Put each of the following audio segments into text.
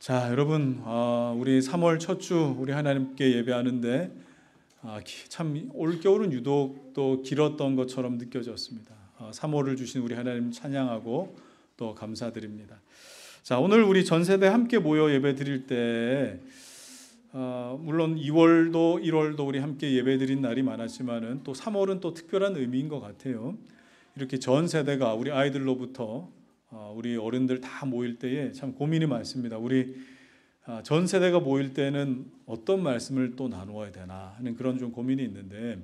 자, 여러분, 우리 3월 첫 주 우리 하나님께 예배하는데 참 올겨울은 유독 또 길었던 것처럼 느껴졌습니다. 3월을 주신 우리 하나님 찬양하고 또 감사드립니다. 자, 오늘 우리 전 세대 함께 모여 예배 드릴 때 물론 2월도 1월도 우리 함께 예배 드린 날이 많았지만은 또 3월은 또 특별한 의미인 것 같아요. 이렇게 전 세대가 우리 아이들로부터 우리 어른들 다 모일 때에 참 고민이 많습니다. 우리 전 세대가 모일 때는 어떤 말씀을 또 나누어야 되나 하는 그런 좀 고민이 있는데,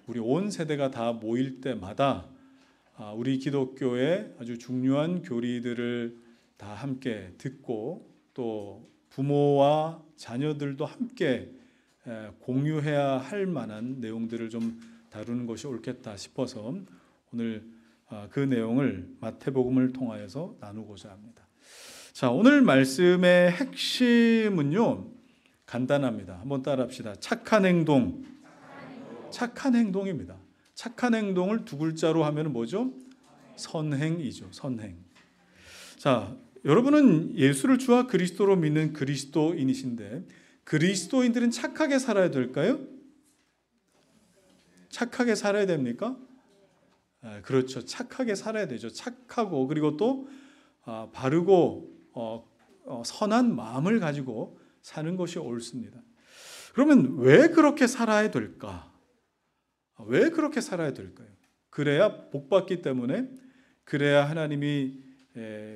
우리 온 세대가 다 모일 때마다 우리 기독교의 아주 중요한 교리들을 다 함께 듣고 또 부모와 자녀들도 함께 공유해야 할 만한 내용들을 좀 다루는 것이 옳겠다 싶어서 오늘 그 내용을 마태복음을 통하여서 나누고자 합니다. 자, 오늘 말씀의 핵심은요, 간단합니다. 한번 따라합시다. 착한 행동. 착한 행동입니다. 착한 행동을 두 글자로 하면 뭐죠? 선행이죠. 선행. 자, 여러분은 예수를 주와 그리스도로 믿는 그리스도인이신데, 그리스도인들은 착하게 살아야 될까요? 착하게 살아야 됩니까? 그렇죠. 착하게 살아야 되죠. 착하고 그리고 또 바르고 선한 마음을 가지고 사는 것이 옳습니다. 그러면 왜 그렇게 살아야 될까? 왜 그렇게 살아야 될까요? 그래야 복받기 때문에, 그래야 하나님이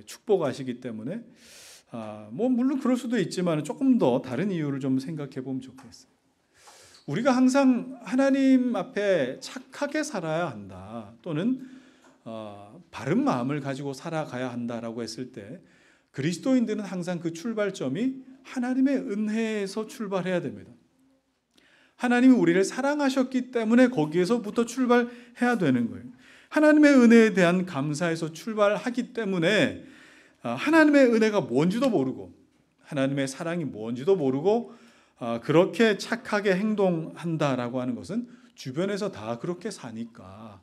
축복하시기 때문에, 물론 그럴 수도 있지만 조금 더 다른 이유를 좀 생각해 보면 좋겠어요. 우리가 항상 하나님 앞에 착하게 살아야 한다, 또는 바른 마음을 가지고 살아가야 한다라고 했을 때, 그리스도인들은 항상 그 출발점이 하나님의 은혜에서 출발해야 됩니다. 하나님이 우리를 사랑하셨기 때문에 거기에서부터 출발해야 되는 거예요. 하나님의 은혜에 대한 감사에서 출발하기 때문에 하나님의 은혜가 뭔지도 모르고 하나님의 사랑이 뭔지도 모르고 그렇게 착하게 행동한다라고 하는 것은 주변에서 다 그렇게 사니까,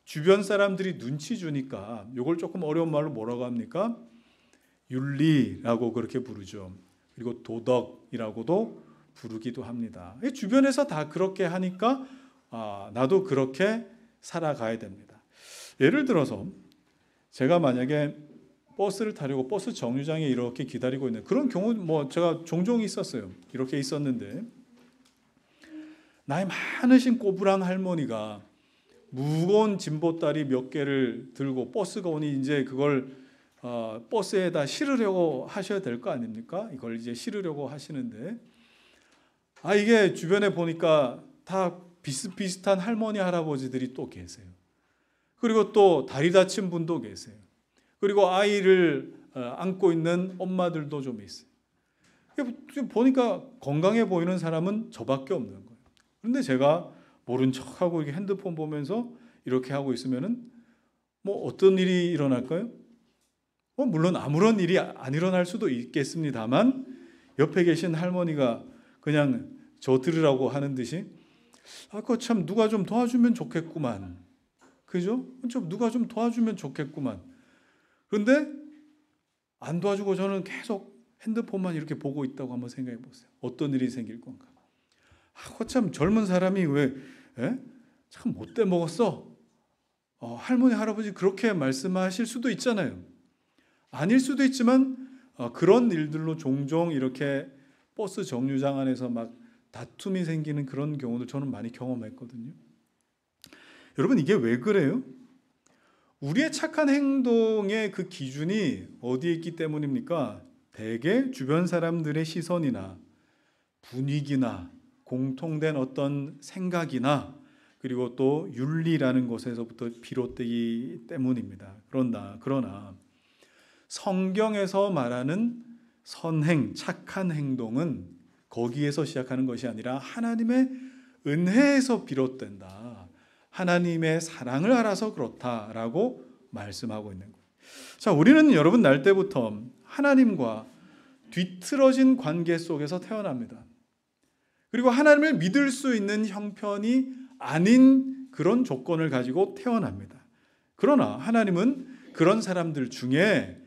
주변 사람들이 눈치 주니까, 이걸 조금 어려운 말로 뭐라고 합니까? 윤리라고 그렇게 부르죠. 그리고 도덕이라고도 부르기도 합니다. 주변에서 다 그렇게 하니까 나도 그렇게 살아가야 됩니다. 예를 들어서 제가 만약에 버스를 타려고 버스 정류장에 이렇게 기다리고 있는 그런 경우 제가 종종 있었어요. 이렇게 있었는데, 나이 많으신 꼬부랑 할머니가 무거운 짐보따리 몇 개를 들고 버스가 오니 이제 그걸 버스에다 실으려고 하셔야 될 거 아닙니까? 이걸 이제 실으려고 하시는데, 이게 주변에 보니까 다 비슷비슷한 할머니 할아버지들이 또 계세요. 그리고 또 다리 다친 분도 계세요. 그리고 아이를 안고 있는 엄마들도 좀 있어요. 보니까 건강해 보이는 사람은 저밖에 없는 거예요. 그런데 제가 모른 척하고 이렇게 핸드폰 보면서 이렇게 하고 있으면은 어떤 일이 일어날까요? 물론 아무런 일이 안 일어날 수도 있겠습니다만, 옆에 계신 할머니가 그냥 저 들으라고 하는 듯이 그거 참 누가 좀 도와주면 좋겠구만. 그죠? 좀 누가 좀 도와주면 좋겠구만. 그런데 안 도와주고 저는 계속 핸드폰만 이렇게 보고 있다고 한번 생각해 보세요. 어떤 일이 생길 건가? 참 젊은 사람이 왜 참 못돼 먹었어? 할머니 할아버지 그렇게 말씀하실 수도 있잖아요. 아닐 수도 있지만 그런 일들로 종종 이렇게 버스 정류장 안에서 막 다툼이 생기는 그런 경우도 저는 많이 경험했거든요. 여러분, 이게 왜 그래요? 우리의 착한 행동의 그 기준이 어디에 있기 때문입니까? 대개 주변 사람들의 시선이나 분위기나 공통된 어떤 생각이나 그리고 또 윤리라는 것에서부터 비롯되기 때문입니다. 그러나 성경에서 말하는 선행, 착한 행동은 거기에서 시작하는 것이 아니라 하나님의 은혜에서 비롯된다. 하나님의 사랑을 알아서 그렇다라고 말씀하고 있는 거예요. 자, 우리는 여러분 날 때부터 하나님과 뒤틀어진 관계 속에서 태어납니다. 그리고 하나님을 믿을 수 있는 형편이 아닌 그런 조건을 가지고 태어납니다. 그러나 하나님은 그런 사람들 중에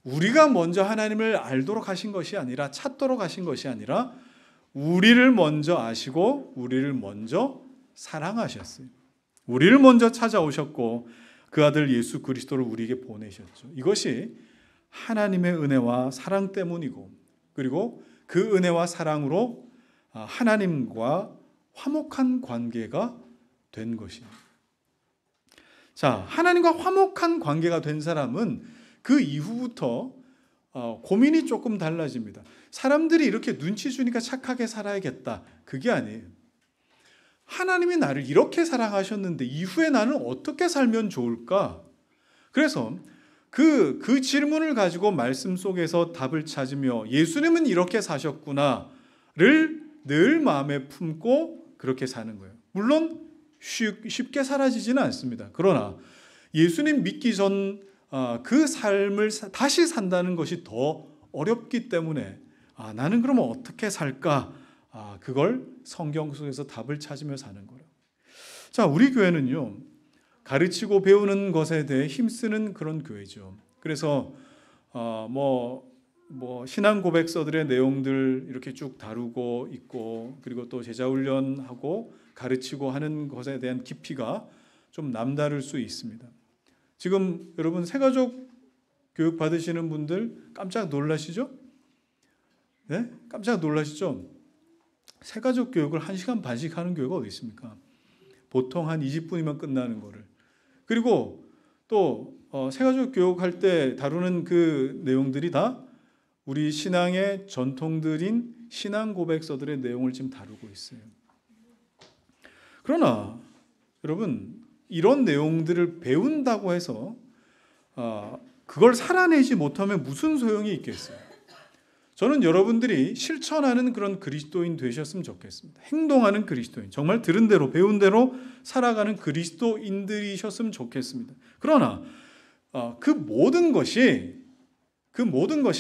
우리가 먼저 하나님을 알도록 하신 것이 아니라, 찾도록 하신 것이 아니라 우리를 먼저 아시고 우리를 먼저 사랑하셨어요. 우리를 먼저 찾아오셨고 그 아들 예수 그리스도를 우리에게 보내셨죠. 이것이 하나님의 은혜와 사랑 때문이고, 그리고 그 은혜와 사랑으로 하나님과 화목한 관계가 된 것입니다. 자, 하나님과 화목한 관계가 된 사람은 그 이후부터 고민이 조금 달라집니다. 사람들이 이렇게 눈치 주니까 착하게 살아야겠다, 그게 아니에요. 하나님이 나를 이렇게 사랑하셨는데 이후에 나는 어떻게 살면 좋을까? 그래서 그 질문을 가지고 말씀 속에서 답을 찾으며 예수님은 이렇게 사셨구나를 늘 마음에 품고 그렇게 사는 거예요. 물론 쉽게 사라지지는 않습니다. 그러나 예수님 믿기 전 그 삶을 다시 산다는 것이 더 어렵기 때문에 나는 그러면 어떻게 살까? 그걸 성경 속에서 답을 찾으며 사는 거예요. 자, 우리 교회는요, 가르치고 배우는 것에 대해 힘쓰는 그런 교회죠. 그래서 신앙 고백서들의 내용들 이렇게 쭉 다루고 있고, 그리고 또 제자 훈련하고 가르치고 하는 것에 대한 깊이가 좀 남다를 수 있습니다. 지금 여러분 새가족 교육 받으시는 분들 깜짝 놀라시죠? 네? 깜짝 놀라시죠? 새가족 교육을 1시간 반씩 하는 교회가 어디 있습니까? 보통 한 20분이면 끝나는 거를. 그리고 또 새가족 교육할 때 다루는 그 내용들이 다 우리 신앙의 전통들인 신앙 고백서들의 내용을 지금 다루고 있어요. 그러나 여러분, 이런 내용들을 배운다고 해서 그걸 살아내지 못하면 무슨 소용이 있겠어요? 저는 여러분들이 실천하는 그런 그리스도인 되셨으면 좋겠습니다. 행동하는 그리스도인, 정말 들은 대로 배운 대로 살아가는 그리스도인들이셨으면 좋겠습니다. 그러나 그 모든 것이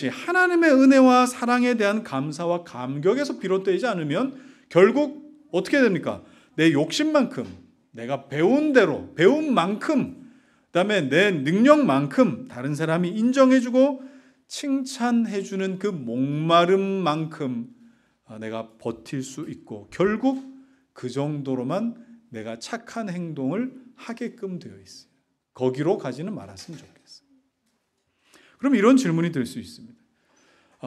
하나님의 은혜와 사랑에 대한 감사와 감격에서 비롯되지 않으면 결국 어떻게 됩니까? 내 욕심만큼, 내가 배운 대로, 배운 만큼, 그다음에 내 능력만큼 다른 사람이 인정해주고 칭찬해주는 그 목마름만큼 내가 버틸 수 있고, 결국 그 정도로만 내가 착한 행동을 하게끔 되어 있어요. 거기로 가지는 말았으면 좋겠어요. 그럼 이런 질문이 될 수 있습니다.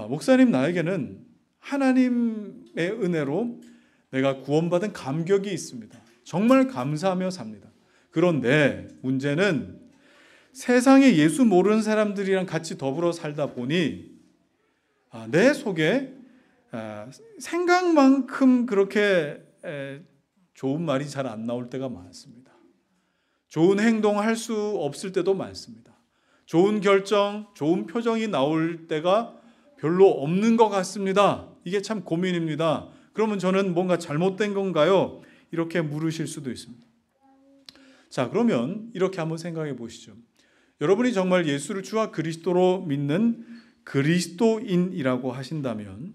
목사님, 나에게는 하나님의 은혜로 내가 구원받은 감격이 있습니다. 정말 감사하며 삽니다. 그런데 문제는 세상에 예수 모르는 사람들이랑 같이 더불어 살다 보니 내 속에 생각만큼 그렇게 좋은 말이 잘 안 나올 때가 많습니다. 좋은 행동할 수 없을 때도 많습니다. 좋은 결정, 좋은 표정이 나올 때가 별로 없는 것 같습니다. 이게 참 고민입니다. 그러면 저는 뭔가 잘못된 건가요? 이렇게 물으실 수도 있습니다. 자, 그러면 이렇게 한번 생각해 보시죠. 여러분이 정말 예수를 주와 그리스도로 믿는 그리스도인이라고 하신다면,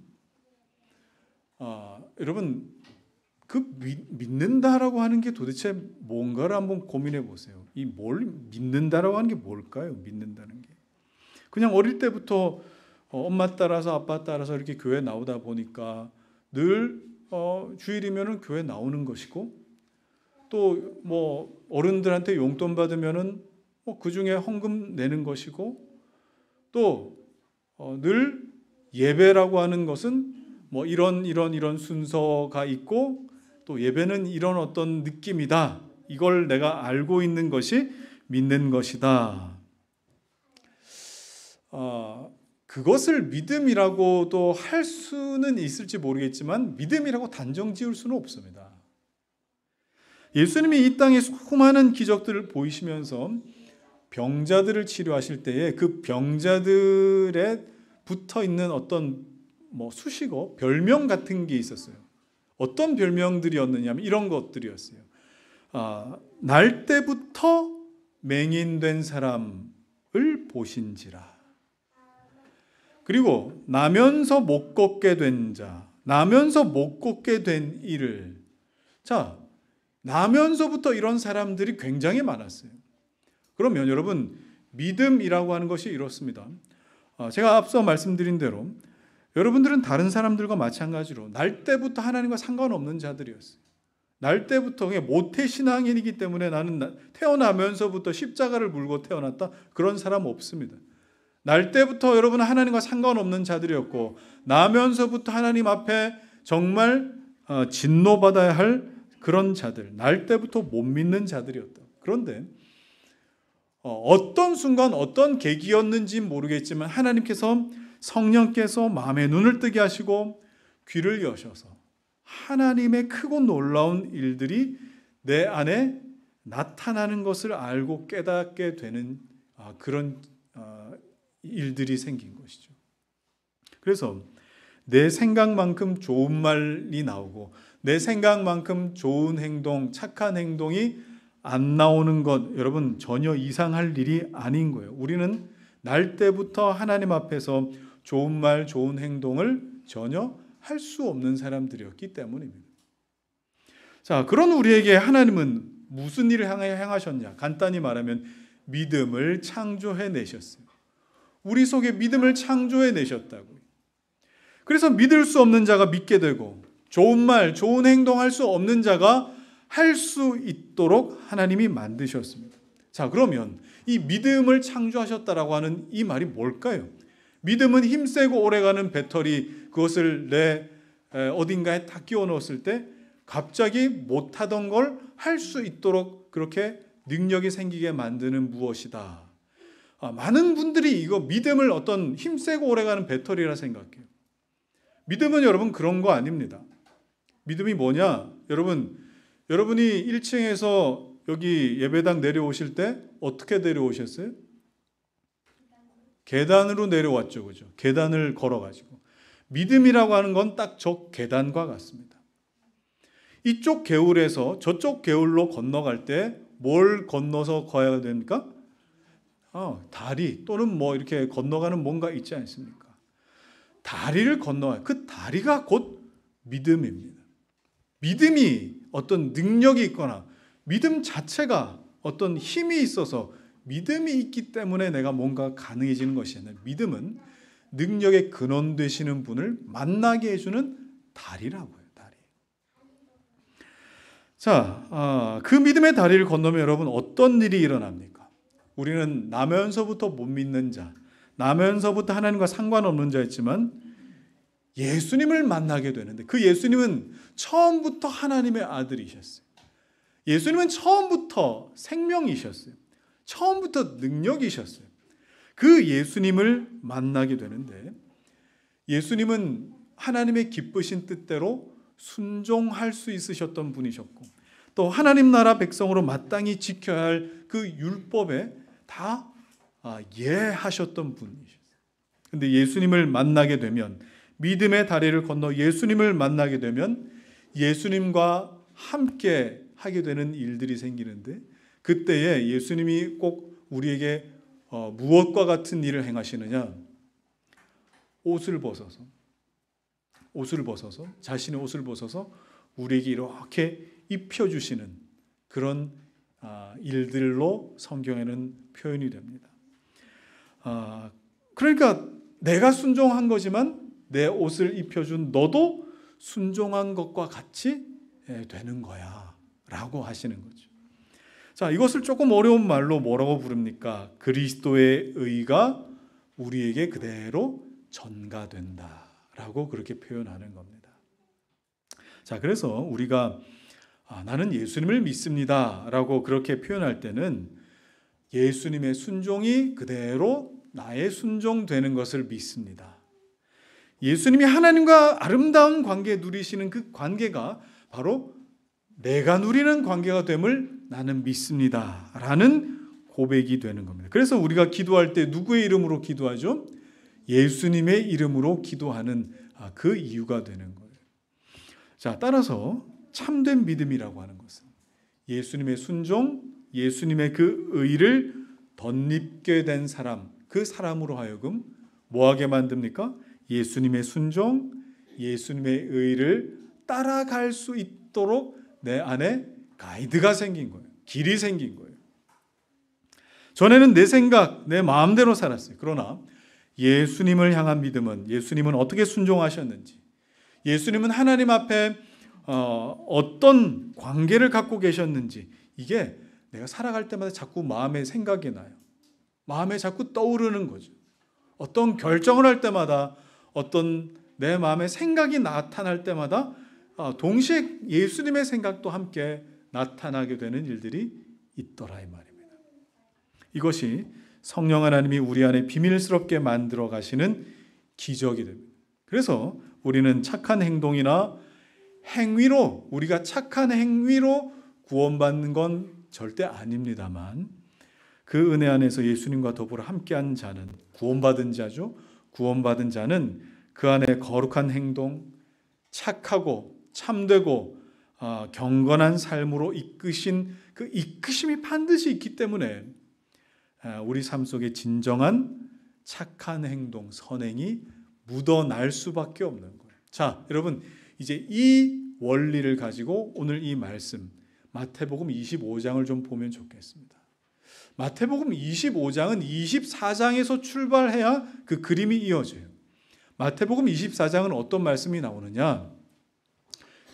여러분 그 믿는다라고 하는 게 도대체 뭔가를 한번 고민해 보세요. 이 뭘 믿는다라고 하는 게 뭘까요? 믿는다는 게 그냥 어릴 때부터 엄마 따라서 아빠 따라서 이렇게 교회 나오다 보니까 늘 주일이면은 교회 나오는 것이고, 또 뭐 어른들한테 용돈 받으면은 그 중에 헌금 내는 것이고, 또 늘 예배라고 하는 것은 뭐 이런 순서가 있고, 또 예배는 이런 어떤 느낌이다. 이걸 내가 알고 있는 것이 믿는 것이다. 그것을 믿음이라고도 할 수는 있을지 모르겠지만 믿음이라고 단정 지을 수는 없습니다. 예수님이 이 땅에 수많은 기적들을 보이시면서 병자들을 치료하실 때에 그 병자들에 붙어 있는 어떤 수식어, 별명 같은 게 있었어요. 어떤 별명들이었느냐면 이런 것들이었어요. 날 때부터 맹인된 사람을 보신지라. 그리고 나면서 못 걷게 된 자, 나면서 못 걷게 된 이를. 자, 나면서부터 이런 사람들이 굉장히 많았어요. 그러면 여러분, 믿음이라고 하는 것이 이렇습니다. 제가 앞서 말씀드린 대로 여러분들은 다른 사람들과 마찬가지로 날 때부터 하나님과 상관없는 자들이었어요. 날 때부터 모태신앙인이기 때문에 나는 태어나면서부터 십자가를 물고 태어났다, 그런 사람 없습니다. 날 때부터 여러분은 하나님과 상관없는 자들이었고, 나면서부터 하나님 앞에 정말 진노받아야 할 그런 자들, 날 때부터 못 믿는 자들이었다. 그런데 어떤 순간 어떤 계기였는지 모르겠지만 하나님께서, 성령께서 마음의 눈을 뜨게 하시고 귀를 여셔서 하나님의 크고 놀라운 일들이 내 안에 나타나는 것을 알고 깨닫게 되는 그런 일들이 생긴 것이죠. 그래서 내 생각만큼 좋은 말이 나오고 내 생각만큼 좋은 행동, 착한 행동이 안 나오는 것, 여러분 전혀 이상할 일이 아닌 거예요. 우리는 날 때부터 하나님 앞에서 좋은 말, 좋은 행동을 전혀 할 수 없는 사람들이었기 때문입니다. 자, 그런 우리에게 하나님은 무슨 일을 행하셨냐? 간단히 말하면 믿음을 창조해 내셨어요. 우리 속에 믿음을 창조해 내셨다고요. 그래서 믿을 수 없는 자가 믿게 되고, 좋은 말, 좋은 행동할 수 없는 자가 할 수 있도록 하나님이 만드셨습니다. 자, 그러면 이 믿음을 창조하셨다라고 하는 이 말이 뭘까요? 믿음은 힘세고 오래가는 배터리, 그것을 내 어딘가에 딱 끼워 넣었을 때 갑자기 못하던 걸 할 수 있도록 그렇게 능력이 생기게 만드는 무엇이다. 많은 분들이 이거 믿음을 어떤 힘세고 오래가는 배터리라 생각해요. 믿음은 여러분 그런 거 아닙니다. 믿음이 뭐냐? 여러분이 1층에서 여기 예배당 내려오실 때 어떻게 내려오셨어요? 계단으로 내려왔죠, 그죠? 계단을 걸어가지고. 믿음이라고 하는 건 딱 저 계단과 같습니다. 이쪽 개울에서 저쪽 개울로 건너갈 때 뭘 건너서 가야 됩니까? 다리 또는 뭐 이렇게 건너가는 뭔가 있지 않습니까? 다리를 건너가요. 그 다리가 곧 믿음입니다. 믿음이 어떤 능력이 있거나 믿음 자체가 어떤 힘이 있어서, 믿음이 있기 때문에 내가 뭔가 가능해지는 것이 아니라, 믿음은 능력의 근원 되시는 분을 만나게 해주는 다리라고 해요. 다리. 자, 그 믿음의 다리를 건너면 여러분 어떤 일이 일어납니까? 우리는 나면서부터 못 믿는 자, 나면서부터 하나님과 상관없는 자였지만 예수님을 만나게 되는데, 그 예수님은 처음부터 하나님의 아들이셨어요. 예수님은 처음부터 생명이셨어요. 처음부터 능력이셨어요. 그 예수님을 만나게 되는데, 예수님은 하나님의 기쁘신 뜻대로 순종할 수 있으셨던 분이셨고, 또 하나님 나라 백성으로 마땅히 지켜야 할 그 율법에 다 예하셨던 분이셨어요. 그런데 예수님을 만나게 되면, 믿음의 다리를 건너 예수님을 만나게 되면 예수님과 함께 하게 되는 일들이 생기는데, 그때에 예수님이 꼭 우리에게 무엇과 같은 일을 행하시느냐? 옷을 벗어서 자신의 옷을 벗어서 우리에게 이렇게 입혀주시는 그런 일들로 성경에는 표현이 됩니다. 그러니까 내가 순종한 거지만 내 옷을 입혀준 너도 순종한 것과 같이 되는 거야 라고 하시는 거죠. 자, 이것을 조금 어려운 말로 뭐라고 부릅니까? 그리스도의 의가 우리에게 그대로 전가된다 라고 그렇게 표현하는 겁니다. 자, 그래서 우리가 나는 예수님을 믿습니다 라고 그렇게 표현할 때는 예수님의 순종이 그대로 나의 순종되는 것을 믿습니다. 예수님이 하나님과 아름다운 관계 누리시는 그 관계가 바로 내가 누리는 관계가 됨을 나는 믿습니다 라는 고백이 되는 겁니다. 그래서 우리가 기도할 때 누구의 이름으로 기도하죠? 예수님의 이름으로 기도하는 그 이유가 되는 거예요. 자, 따라서 참된 믿음이라고 하는 것은 예수님의 순종, 예수님의 그 의를 덧입게 된 사람, 그 사람으로 하여금 뭐하게 만듭니까? 예수님의 순종, 예수님의 의를 따라갈 수 있도록 내 안에 가이드가 생긴 거예요. 길이 생긴 거예요. 전에는 내 생각, 내 마음대로 살았어요. 그러나 예수님을 향한 믿음은, 예수님은 어떻게 순종하셨는지, 예수님은 하나님 앞에 어떤 관계를 갖고 계셨는지, 이게 내가 살아갈 때마다 자꾸 마음에 생각이 나요. 마음에 자꾸 떠오르는 거죠. 어떤 결정을 할 때마다, 어떤 내 마음에 생각이 나타날 때마다 동시에 예수님의 생각도 함께 나타나게 되는 일들이 있더라 이 말입니다. 이것이 성령 하나님이 우리 안에 비밀스럽게 만들어 가시는 기적이 됩니다. 그래서 우리는 착한 행동이나 행위로, 우리가 착한 행위로 구원받는 건 절대 아닙니다만, 그 은혜 안에서 예수님과 더불어 함께한 자는, 구원받은 자죠. 구원받은 자는 그 안에 거룩한 행동, 착하고 참되고 경건한 삶으로 이끄신 그 이끄심이 반드시 있기 때문에 우리 삶 속에 진정한 착한 행동, 선행이 묻어날 수밖에 없는 거예요. 자, 여러분, 이제 이 원리를 가지고 오늘 이 말씀 마태복음 25장을 좀 보면 좋겠습니다. 마태복음 25장은 24장에서 출발해야 그 그림이 이어져요. 마태복음 24장은 어떤 말씀이 나오느냐?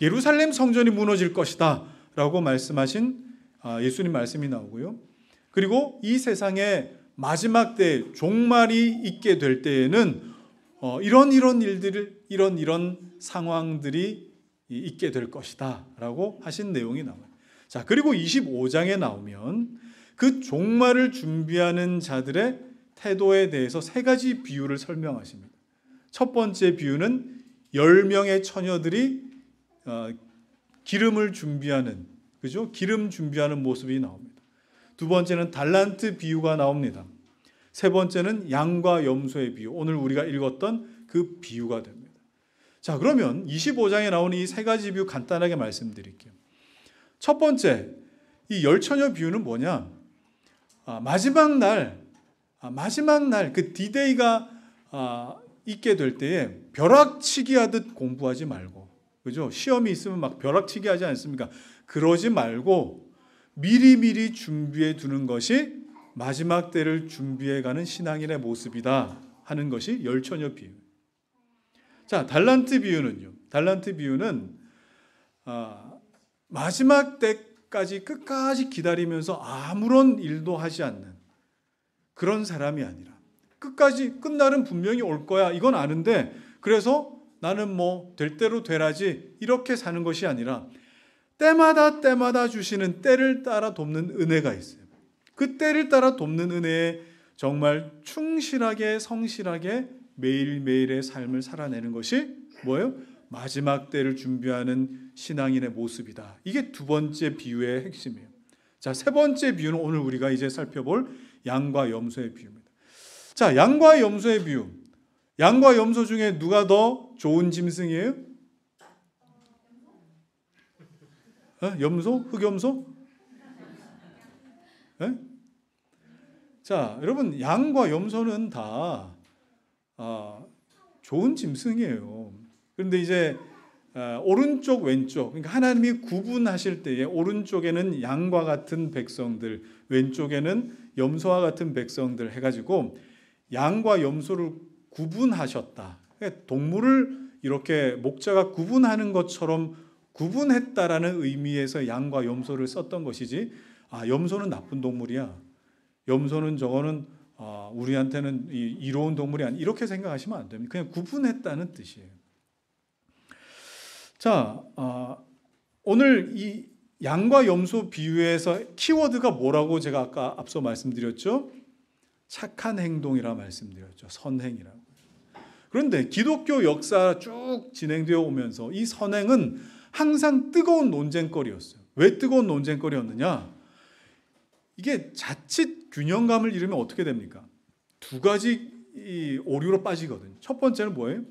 예루살렘 성전이 무너질 것이다 라고 말씀하신 예수님 말씀이 나오고요. 그리고 이 세상에 마지막 때 종말이 있게 될 때에는 이런 일들을, 이런 상황들이 있게 될 것이다 라고 하신 내용이 나와요. 자, 그리고 25장에 나오면 그 종말을 준비하는 자들의 태도에 대해서 세 가지 비유를 설명하십니다. 첫 번째 비유는 10명의 처녀들이 기름을 준비하는, 그죠? 기름 준비하는 모습이 나옵니다. 두 번째는 달란트 비유가 나옵니다. 세 번째는 양과 염소의 비유, 오늘 우리가 읽었던 그 비유가 됩니다. 자, 그러면 25장에 나오는 이 세 가지 비유 간단하게 말씀드릴게요. 첫 번째, 이 열 처녀 비유는 뭐냐? 마지막 날 그 디데이가 있게 될 때에 벼락치기 하듯 공부하지 말고, 그죠? 시험이 있으면 막 벼락치기 하지 않습니까? 그러지 말고 미리미리 준비해 두는 것이 마지막 때를 준비해가는 신앙인의 모습이다 하는 것이 열 처녀 비유. 자, 달란트 비유는요. 달란트 비유는 마지막 때까지 끝까지 기다리면서 아무런 일도 하지 않는 그런 사람이 아니라, 끝까지 끝날은 분명히 올 거야 이건 아는데, 그래서 나는 뭐 될 대로 되라지 이렇게 사는 것이 아니라 때마다 주시는 때를 따라 돕는 은혜가 있어요. 그 때를 따라 돕는 은혜에 정말 충실하게 성실하게 매일매일의 삶을 살아내는 것이 뭐예요? 마지막 때를 준비하는 신앙인의 모습이다. 이게 두 번째 비유의 핵심이에요. 자, 세 번째 비유는 오늘 우리가 이제 살펴볼 양과 염소의 비유입니다. 자, 양과 염소의 비유. 양과 염소 중에 누가 더 좋은 짐승이에요? 염소? 흑염소? 네? 자, 여러분, 양과 염소는 다 좋은 짐승이에요. 그런데 이제 오른쪽 왼쪽, 그러니까 하나님이 구분하실 때에 오른쪽에는 양과 같은 백성들, 왼쪽에는 염소와 같은 백성들 해가지고 양과 염소를 구분하셨다. 동물을 이렇게 목자가 구분하는 것처럼 구분했다라는 의미에서 양과 염소를 썼던 것이지, 염소는 나쁜 동물이야, 염소는 저거는 우리한테는 이로운 동물이 아니야, 이렇게 생각하시면 안 됩니다. 그냥 구분했다는 뜻이에요. 자, 오늘 이 양과 염소 비유에서 키워드가 뭐라고 제가 아까 앞서 말씀드렸죠? 착한 행동이라 말씀드렸죠. 선행이라고. 그런데 기독교 역사 쭉 진행되어 오면서 이 선행은 항상 뜨거운 논쟁거리였어요. 왜 뜨거운 논쟁거리였느냐? 이게 자칫 균형감을 잃으면 어떻게 됩니까? 두 가지 오류로 빠지거든요. 첫 번째는 뭐예요?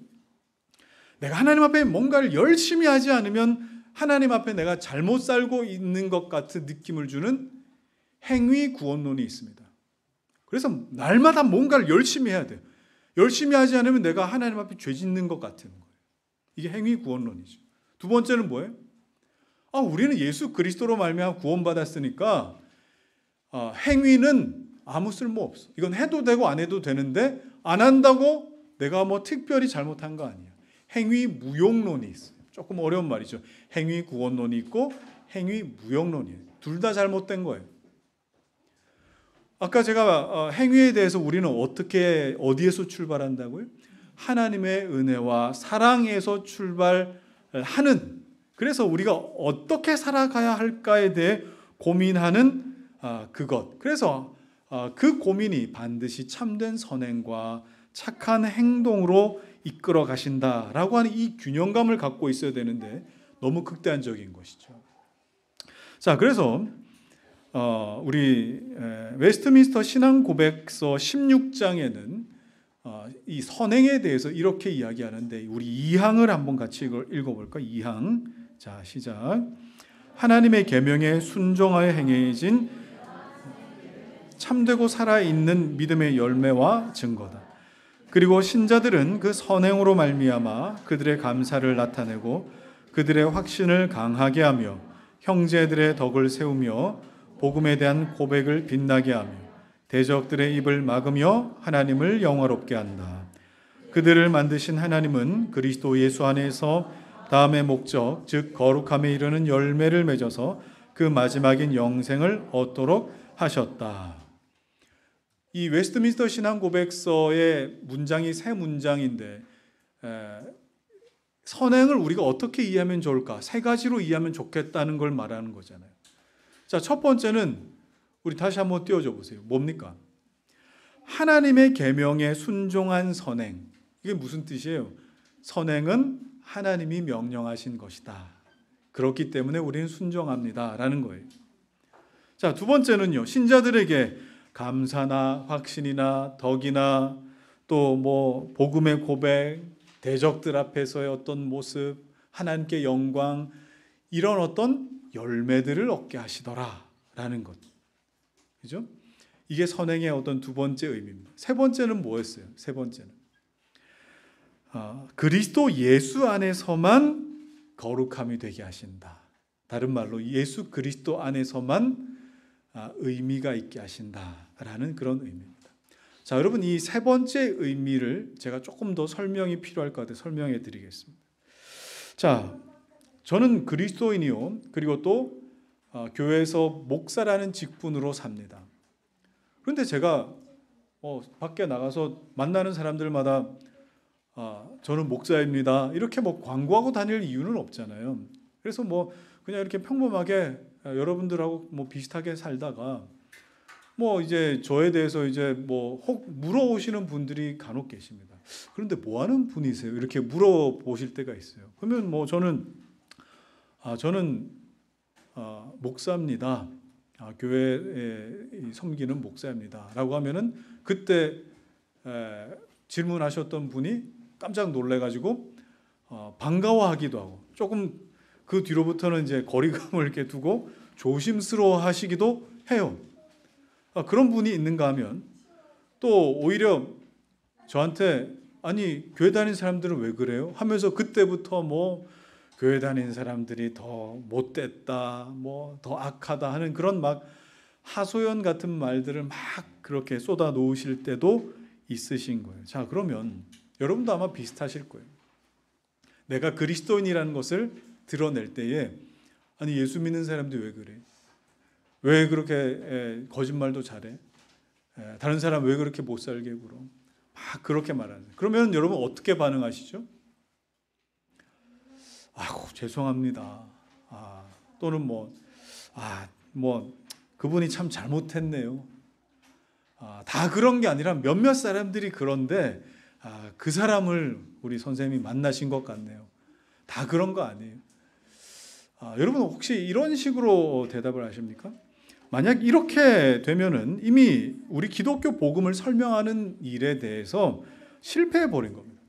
내가 하나님 앞에 뭔가를 열심히 하지 않으면 하나님 앞에 내가 잘못 살고 있는 것 같은 느낌을 주는 행위 구원론이 있습니다. 그래서 날마다 뭔가를 열심히 해야 돼요. 열심히 하지 않으면 내가 하나님 앞에 죄 짓는 것 같은 거예요. 이게 행위 구원론이죠. 두 번째는 뭐예요? 우리는 예수 그리스도로 말미암아 구원받았으니까 행위는 아무 쓸모 없어. 이건 해도 되고 안 해도 되는데 안 한다고 내가 뭐 특별히 잘못한 거 아니야. 행위 무용론이 있어요. 조금 어려운 말이죠. 행위 구원론이 있고 행위 무용론이에요. 둘 다 잘못된 거예요. 아까 제가 행위에 대해서 우리는 어디에서 출발한다고요? 하나님의 은혜와 사랑에서 출발하는, 그래서 우리가 어떻게 살아가야 할까에 대해 고민하는 그것. 그래서 그 고민이 반드시 참된 선행과 착한 행동으로 이끌어 가신다라고 하는 이 균형감을 갖고 있어야 되는데 너무 극단적인 것이죠. 자, 그래서 우리 웨스트민스터 신앙고백서 16장에는 이 선행에 대해서 이렇게 이야기하는데, 우리 2항을 한번 같이 읽어볼까? 2항. 자, 시작. 하나님의 계명에 순종하여 행해진 참되고 살아있는 믿음의 열매와 증거다. 그리고 신자들은 그 선행으로 말미암아 그들의 감사를 나타내고 그들의 확신을 강하게 하며 형제들의 덕을 세우며 복음에 대한 고백을 빛나게 하며 대적들의 입을 막으며 하나님을 영화롭게 한다. 그들을 만드신 하나님은 그리스도 예수 안에서 다음의 목적, 즉 거룩함에 이르는 열매를 맺어서 그 마지막인 영생을 얻도록 하셨다. 이 웨스트민스터 신앙고백서의 문장이 세 문장인데 선행을 우리가 어떻게 이해하면 좋을까? 세 가지로 이해하면 좋겠다는 걸 말하는 거잖아요. 자, 첫 번째는 우리 다시 한번 띄워줘 보세요. 뭡니까? 하나님의 계명에 순종한 선행. 이게 무슨 뜻이에요? 선행은 하나님이 명령하신 것이다. 그렇기 때문에 우리는 순종합니다. 라는 거예요. 자, 두 번째는요. 신자들에게 감사나 확신이나 덕이나 또 뭐 복음의 고백, 대적들 앞에서의 어떤 모습, 하나님께 영광, 이런 어떤 열매들을 얻게 하시더라라는 것. 그죠? 이게 선행의 어떤 두 번째 의미입니다. 세 번째는 뭐였어요? 세 번째는 그리스도 예수 안에서만 거룩함이 되게 하신다. 다른 말로 예수 그리스도 안에서만 의미가 있게 하신다라는 그런 의미입니다. 자, 여러분, 이 세 번째 의미를 제가 조금 더 설명이 필요할 것 같아서 설명해 드리겠습니다. 자, 저는 그리스도인이요, 그리고 또 교회에서 목사라는 직분으로 삽니다. 그런데 제가 밖에 나가서 만나는 사람들마다 저는 목사입니다, 이렇게 뭐 광고하고 다닐 이유는 없잖아요. 그래서 뭐 그냥 이렇게 평범하게 여러분들하고 뭐 비슷하게 살다가 뭐 이제 저에 대해서 이제 뭐 혹 물어오시는 분들이 간혹 계십니다. 그런데 뭐 하는 분이세요? 이렇게 물어보실 때가 있어요. 그러면 뭐 저는 목사입니다. 교회에 섬기는 목사입니다. 라고 하면은 그때 질문하셨던 분이 깜짝 놀래가지고 반가워하기도 하고 조금 그 뒤로부터는 이제 거리감을 이렇게 두고 조심스러워 하시기도 해요. 그런 분이 있는가 하면 또 오히려 저한테 아니 교회 다니는 사람들은 왜 그래요? 하면서 그때부터 뭐 교회 다니는 사람들이 더 못됐다, 뭐 더 악하다 하는 그런 막 하소연 같은 말들을 막 그렇게 쏟아 놓으실 때도 있으신 거예요. 자, 그러면 여러분도 아마 비슷하실 거예요. 내가 그리스도인이라는 것을 드러낼 때에 아니 예수 믿는 사람들이 왜 그래? 왜 그렇게 거짓말도 잘해? 다른 사람 왜 그렇게 못 살게 굴어? 막 그렇게 말하는. 그러면 여러분 어떻게 반응하시죠? 아이고 죄송합니다. 또는 뭐 그분이 참 잘못했네요. 다 그런 게 아니라 몇몇 사람들이 그런데 그 사람을 우리 선생님이 만나신 것 같네요. 다 그런 거 아니에요. 여러분 혹시 이런 식으로 대답을 하십니까? 만약 이렇게 되면은 이미 우리 기독교 복음을 설명하는 일에 대해서 실패해 버린 겁니다.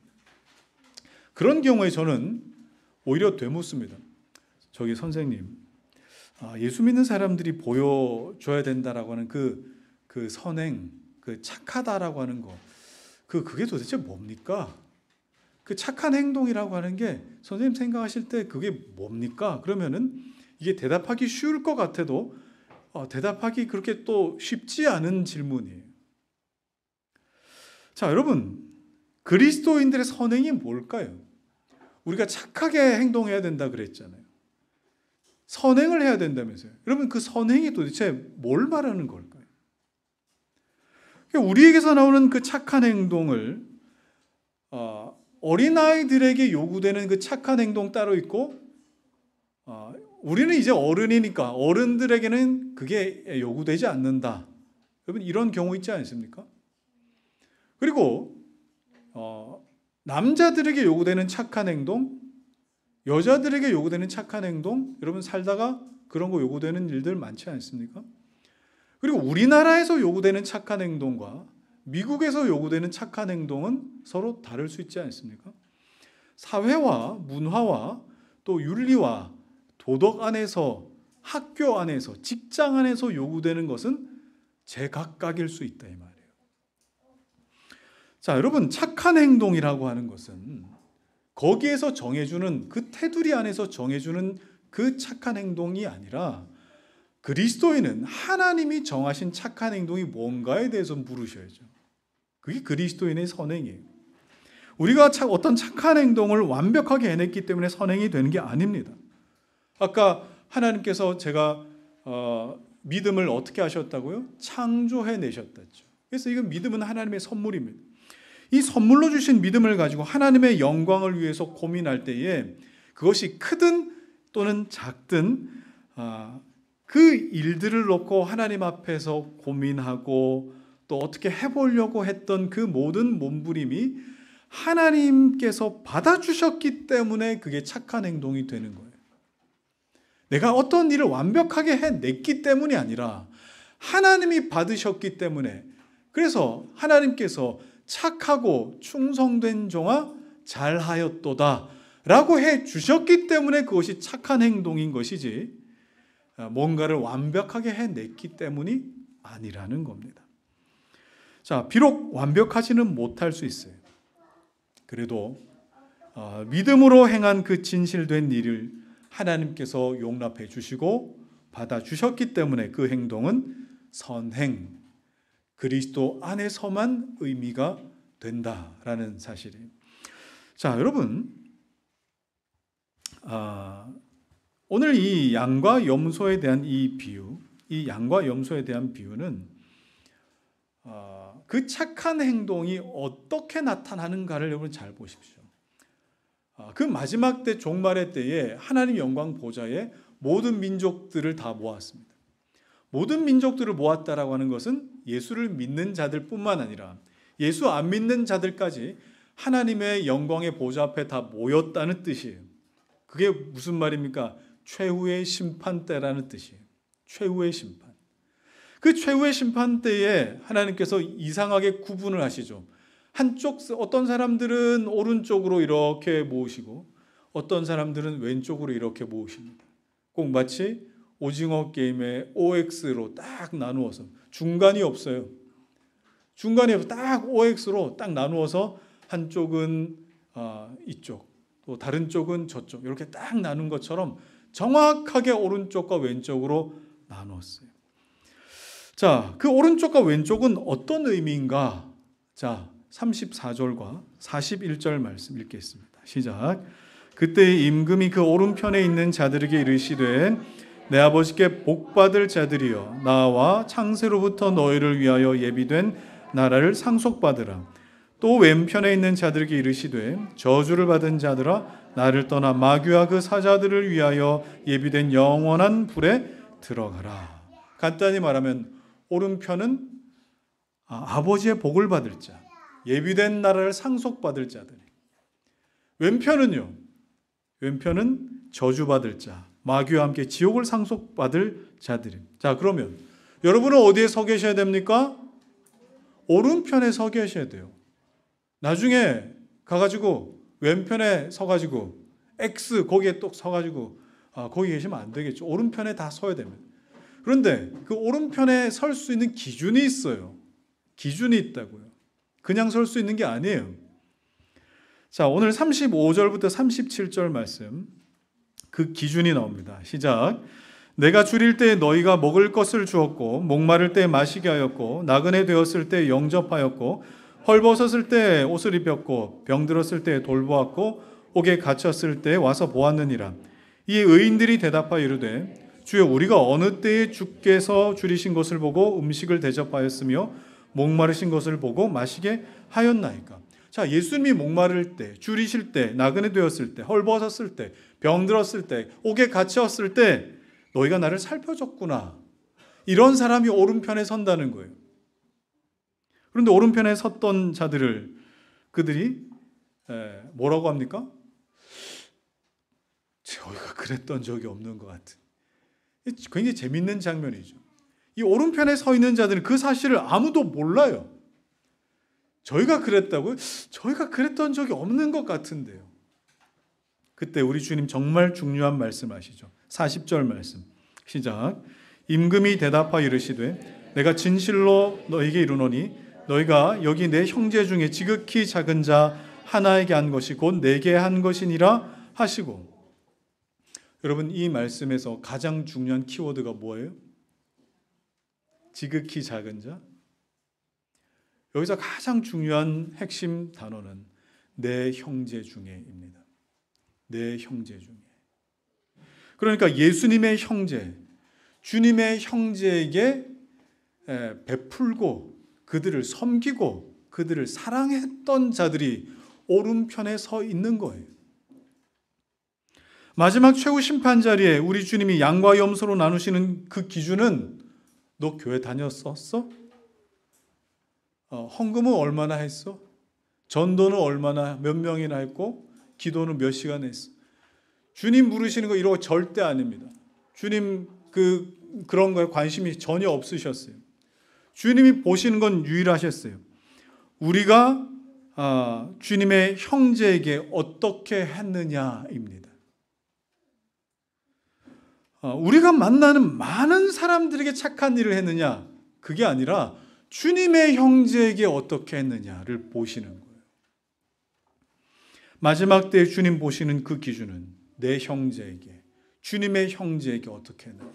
그런 경우에 저는 오히려 되묻습니다. 저기 선생님, 예수 믿는 사람들이 보여줘야 된다라고 하는 그 선행, 그 착하다라고 하는 거, 그게 도대체 뭡니까? 그 착한 행동이라고 하는 게 선생님 생각하실 때 그게 뭡니까? 그러면은 이게 대답하기 쉬울 것 같아도 대답하기 그렇게 또 쉽지 않은 질문이에요. 자, 여러분, 그리스도인들의 선행이 뭘까요? 우리가 착하게 행동해야 된다 그랬잖아요. 선행을 해야 된다면서요. 여러분, 그 선행이 도대체 뭘 말하는 걸까요? 우리에게서 나오는 그 착한 행동을 어린아이들에게 요구되는 그 착한 행동 따로 있고, 우리는 이제 어른이니까 어른들에게는 그게 요구되지 않는다. 여러분, 이런 경우 있지 않습니까? 그리고 남자들에게 요구되는 착한 행동, 여자들에게 요구되는 착한 행동, 여러분 살다가 그런 거 요구되는 일들 많지 않습니까? 그리고 우리나라에서 요구되는 착한 행동과 미국에서 요구되는 착한 행동은 서로 다를 수 있지 않습니까? 사회와 문화와 또 윤리와 도덕 안에서, 학교 안에서, 직장 안에서 요구되는 것은 제각각일 수 있다 이 말이에요. 자, 여러분, 착한 행동이라고 하는 것은 거기에서 정해주는 그 테두리 안에서 정해주는 그 착한 행동이 아니라 그리스도인은 하나님이 정하신 착한 행동이 뭔가에 대해서 물으셔야죠. 그게 그리스도인의 선행이에요. 우리가 어떤 착한 행동을 완벽하게 해냈기 때문에 선행이 되는 게 아닙니다. 아까 하나님께서 제가 믿음을 어떻게 하셨다고요? 창조해내셨다죠. 그래서 이건 믿음은 하나님의 선물입니다. 이 선물로 주신 믿음을 가지고 하나님의 영광을 위해서 고민할 때에 그것이 크든 또는 작든 그 일들을 놓고 하나님 앞에서 고민하고 또 어떻게 해보려고 했던 그 모든 몸부림이 하나님께서 받아주셨기 때문에 그게 착한 행동이 되는 거예요. 내가 어떤 일을 완벽하게 해냈기 때문이 아니라 하나님이 받으셨기 때문에, 그래서 하나님께서 착하고 충성된 종아 잘하였도다 라고 해주셨기 때문에 그것이 착한 행동인 것이지 뭔가를 완벽하게 해냈기 때문이 아니라는 겁니다. 자, 비록 완벽하지는 못할 수 있어요. 그래도 믿음으로 행한 그 진실된 일을 하나님께서 용납해 주시고 받아주셨기 때문에 그 행동은 선행, 그리스도 안에서만 의미가 된다라는 사실이에요. 자, 여러분, 오늘 이 양과 염소에 대한 이 비유, 이 양과 염소에 대한 비유는 그 착한 행동이 어떻게 나타나는가를 여러분 잘 보십시오. 그 마지막 때, 종말의 때에 하나님 영광 보좌에 모든 민족들을 다 모았습니다. 모든 민족들을 모았다라고 하는 것은 예수를 믿는 자들 뿐만 아니라 예수 안 믿는 자들까지 하나님의 영광의 보좌 앞에 다 모였다는 뜻이에요. 그게 무슨 말입니까? 최후의 심판 때라는 뜻이에요. 최후의 심판. 그 최후의 심판 때에 하나님께서 이상하게 구분을 하시죠. 한쪽, 어떤 사람들은 오른쪽으로 이렇게 모으시고 어떤 사람들은 왼쪽으로 이렇게 모으십니다. 꼭 마치 오징어 게임의 OX로 딱 나누어서, 중간이 없어요. 중간에 딱 OX로 딱 나누어서 한쪽은 이쪽, 또 다른 쪽은 저쪽, 이렇게 딱 나눈 것처럼 정확하게 오른쪽과 왼쪽으로 나누었어요. 자, 그 오른쪽과 왼쪽은 어떤 의미인가? 자, 34절과 41절 말씀 읽겠습니다. 시작. 그때 임금이 그 오른편에 있는 자들에게 이르시되 내 아버지께 복받을 자들이여 나와 창세로부터 너희를 위하여 예비된 나라를 상속받으라. 또 왼편에 있는 자들에게 이르시되 저주를 받은 자들아 나를 떠나 마귀와 그 사자들을 위하여 예비된 영원한 불에 들어가라. 간단히 말하면 오른편은 아버지의 복을 받을 자, 예비된 나라를 상속받을 자들. 왼편은요, 왼편은 저주받을 자, 마귀와 함께 지옥을 상속받을 자들. 자, 그러면 여러분은 어디에 서 계셔야 됩니까? 오른편에 서 계셔야 돼요. 나중에 가가지고 왼편에 서가지고 X 거기에 또 서가지고 거기 계시면 안 되겠죠. 오른편에 다 서야 됩니다. 그런데 그 오른편에 설 수 있는 기준이 있어요. 기준이 있다고요. 그냥 설 수 있는 게 아니에요. 자, 오늘 35절부터 37절 말씀, 그 기준이 나옵니다. 시작. 내가 줄일 때 너희가 먹을 것을 주었고 목마를 때 마시게 하였고 나그네 되었을 때 영접하였고 헐벗었을 때 옷을 입혔고 병들었을 때 돌보았고 옥에 갇혔을 때 와서 보았느니라. 이 의인들이 대답하여 이르되 주여 우리가 어느 때에 주께서 줄이신 것을 보고 음식을 대접하였으며 목마르신 것을 보고 마시게 하였나이까. 자, 예수님이 목마를 때, 줄이실 때, 나그네 되었을 때, 헐벗었을 때, 병들었을 때, 옥에 갇혔을 때 너희가 나를 살펴줬구나. 이런 사람이 오른편에 선다는 거예요. 그런데 오른편에 섰던 자들을 그들이 뭐라고 합니까? 저희가 그랬던 적이 없는 것 같은. 굉장히 재밌는 장면이죠. 이 오른편에 서 있는 자들은 그 사실을 아무도 몰라요. 저희가 그랬다고요? 저희가 그랬던 적이 없는 것 같은데요. 그때 우리 주님 정말 중요한 말씀하시죠. 40절 말씀 시작. 임금이 대답하여 이르시되 내가 진실로 너희에게 이르노니 너희가 여기 내 형제 중에 지극히 작은 자 하나에게 한 것이 곧 내게 한 것이니라 하시고. 여러분, 이 말씀에서 가장 중요한 키워드가 뭐예요? 지극히 작은 자. 여기서 가장 중요한 핵심 단어는 내 형제 중에입니다. 내 형제 중에. 그러니까 예수님의 형제, 주님의 형제에게 베풀고 그들을 섬기고 그들을 사랑했던 자들이 오른편에 서 있는 거예요. 마지막 최후 심판 자리에 우리 주님이 양과 염소로 나누시는 그 기준은 너 교회 다녔었어? 헌금은 얼마나 했어? 전도는 얼마나 몇 명이나 했고 기도는 몇 시간 했어? 주님 부르시는 거 이런 거 절대 아닙니다. 주님 그런 거에 관심이 전혀 없으셨어요. 주님이 보시는 건 유일하셨어요. 우리가 주님의 형제에게 어떻게 했느냐입니다. 우리가 만나는 많은 사람들에게 착한 일을 했느냐, 그게 아니라 주님의 형제에게 어떻게 했느냐를 보시는 거예요. 마지막 때에 주님 보시는 그 기준은 내 형제에게, 주님의 형제에게 어떻게 했느냐.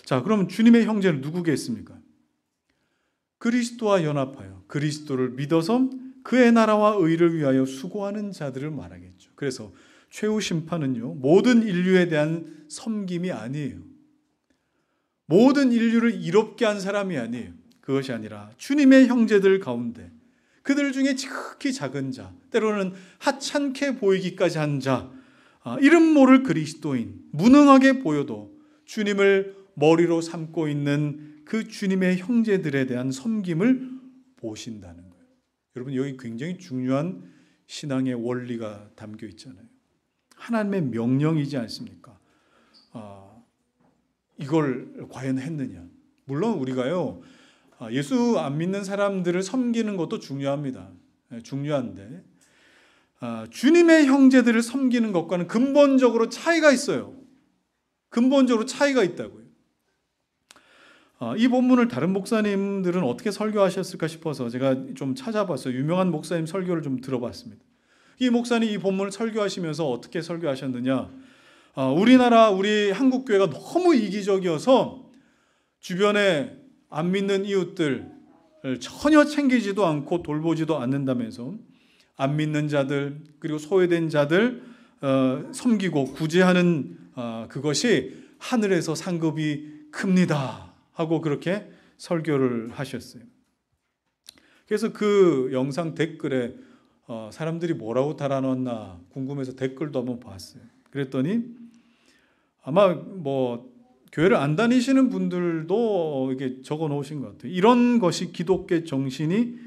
자, 그럼 주님의 형제는 누구겠습니까? 그리스도와 연합하여 그리스도를 믿어서 그의 나라와 의를 위하여 수고하는 자들을 말하겠죠. 그래서 최후 심판은요, 모든 인류에 대한 섬김이 아니에요. 모든 인류를 이롭게 한 사람이 아니에요. 그것이 아니라 주님의 형제들 가운데 그들 중에 지극히 작은 자, 때로는 하찮게 보이기까지 한 자, 이름 모를 그리스도인, 무능하게 보여도 주님을 머리로 삼고 있는 그 주님의 형제들에 대한 섬김을 보신다는 거예요. 여러분, 여기 굉장히 중요한 신앙의 원리가 담겨 있잖아요. 하나님의 명령이지 않습니까? 이걸 과연 했느냐? 물론 우리가요, 예수 안 믿는 사람들을 섬기는 것도 중요합니다. 중요한데 주님의 형제들을 섬기는 것과는 근본적으로 차이가 있어요. 근본적으로 차이가 있다고요. 이 본문을 다른 목사님들은 어떻게 설교하셨을까 싶어서 제가 좀 찾아봤어요. 유명한 목사님 설교를 좀 들어봤습니다. 이 목사님 이 본문을 설교하시면서 어떻게 설교하셨느냐, 우리 한국 교회가 너무 이기적이어서 주변에 안 믿는 이웃들을 전혀 챙기지도 않고 돌보지도 않는다면서 안 믿는 자들 그리고 소외된 자들 섬기고 구제하는 그것이 하늘에서 상급이 큽니다 하고 그렇게 설교를 하셨어요. 그래서 그 영상 댓글에 사람들이 뭐라고 달아놨나 궁금해서 댓글도 한번 봤어요. 그랬더니 아마 교회를 안 다니시는 분들도 이게 적어 놓으신 것 같아요. 이런 것이 기독교 정신이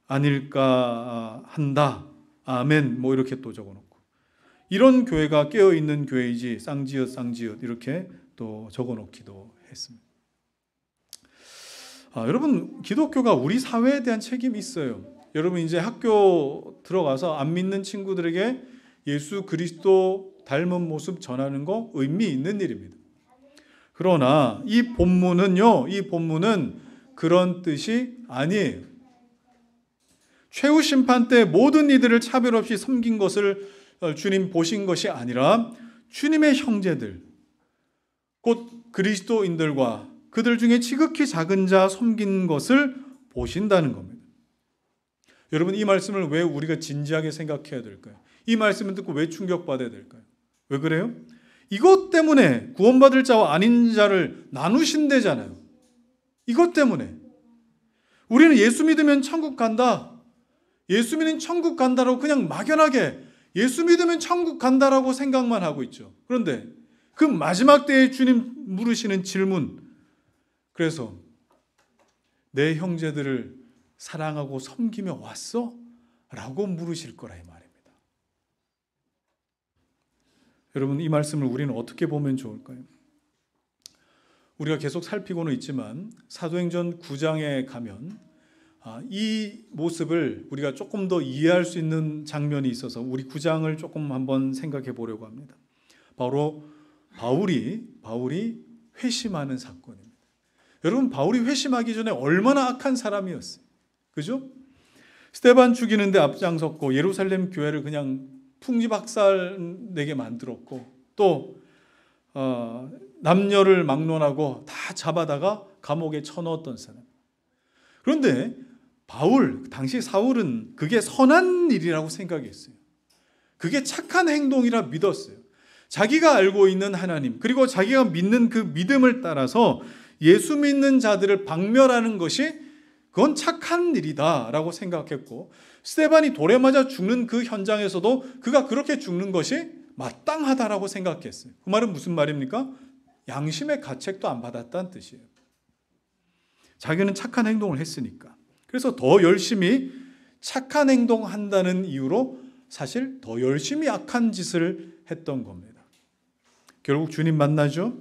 아닐까 한다. 아멘. 이렇게 또 적어 놓고. 이런 교회가 깨어 있는 교회이지 쌍지읒 이렇게 또 적어 놓기도 했습니다. 여러분, 기독교가 우리 사회에 대한 책임이 있어요. 여러분, 이제 학교 들어가서 안 믿는 친구들에게 예수 그리스도 닮은 모습 전하는 거 의미 있는 일입니다. 그러나 이 본문은 그런 뜻이 아니에요. 최후 심판 때 모든 이들을 차별 없이 섬긴 것을 주님 보신 것이 아니라 주님의 형제들, 곧 그리스도인들과 그들 중에 지극히 작은 자 섬긴 것을 보신다는 겁니다. 여러분, 이 말씀을 왜 우리가 진지하게 생각해야 될까요? 이 말씀을 듣고 왜 충격받아야 될까요? 왜 그래요? 이것 때문에 구원받을 자와 아닌 자를 나누신대잖아요. 이것 때문에. 우리는 예수 믿으면 천국 간다. 예수 믿으면 천국 간다라고 그냥 막연하게 예수 믿으면 천국 간다라고 생각만 하고 있죠. 그런데 그 마지막 때에 주님 물으시는 질문, 그래서 내 형제들을 사랑하고 섬기며 왔어? 라고 물으실 거라 이 말입니다. 여러분, 이 말씀을 우리는 어떻게 보면 좋을까요? 우리가 계속 살피고는 있지만 사도행전 9장에 가면 이 모습을 우리가 조금 더 이해할 수 있는 장면이 있어서 우리 9장을 조금 한번 생각해 보려고 합니다. 바로 바울이 회심하는 사건입니다. 여러분, 바울이 회심하기 전에 얼마나 악한 사람이었어요. 그죠? 스데반 죽이는데 앞장섰고 예루살렘 교회를 그냥 풍지박살내게 만들었고 또 남녀를 막론하고 다 잡아다가 감옥에 쳐넣었던 사람. 그런데 당시 사울은 그게 선한 일이라고 생각했어요. 그게 착한 행동이라 믿었어요. 자기가 알고 있는 하나님, 그리고 자기가 믿는 그 믿음을 따라서 예수 믿는 자들을 박멸하는 것이 그건 착한 일이다라고 생각했고, 스데반이 돌에 맞아 죽는 그 현장에서도 그가 그렇게 죽는 것이 마땅하다라고 생각했어요. 그 말은 무슨 말입니까? 양심의 가책도 안 받았다는 뜻이에요. 자기는 착한 행동을 했으니까. 그래서 더 열심히 착한 행동한다는 이유로 사실 더 열심히 악한 짓을 했던 겁니다. 결국 주님 만나죠.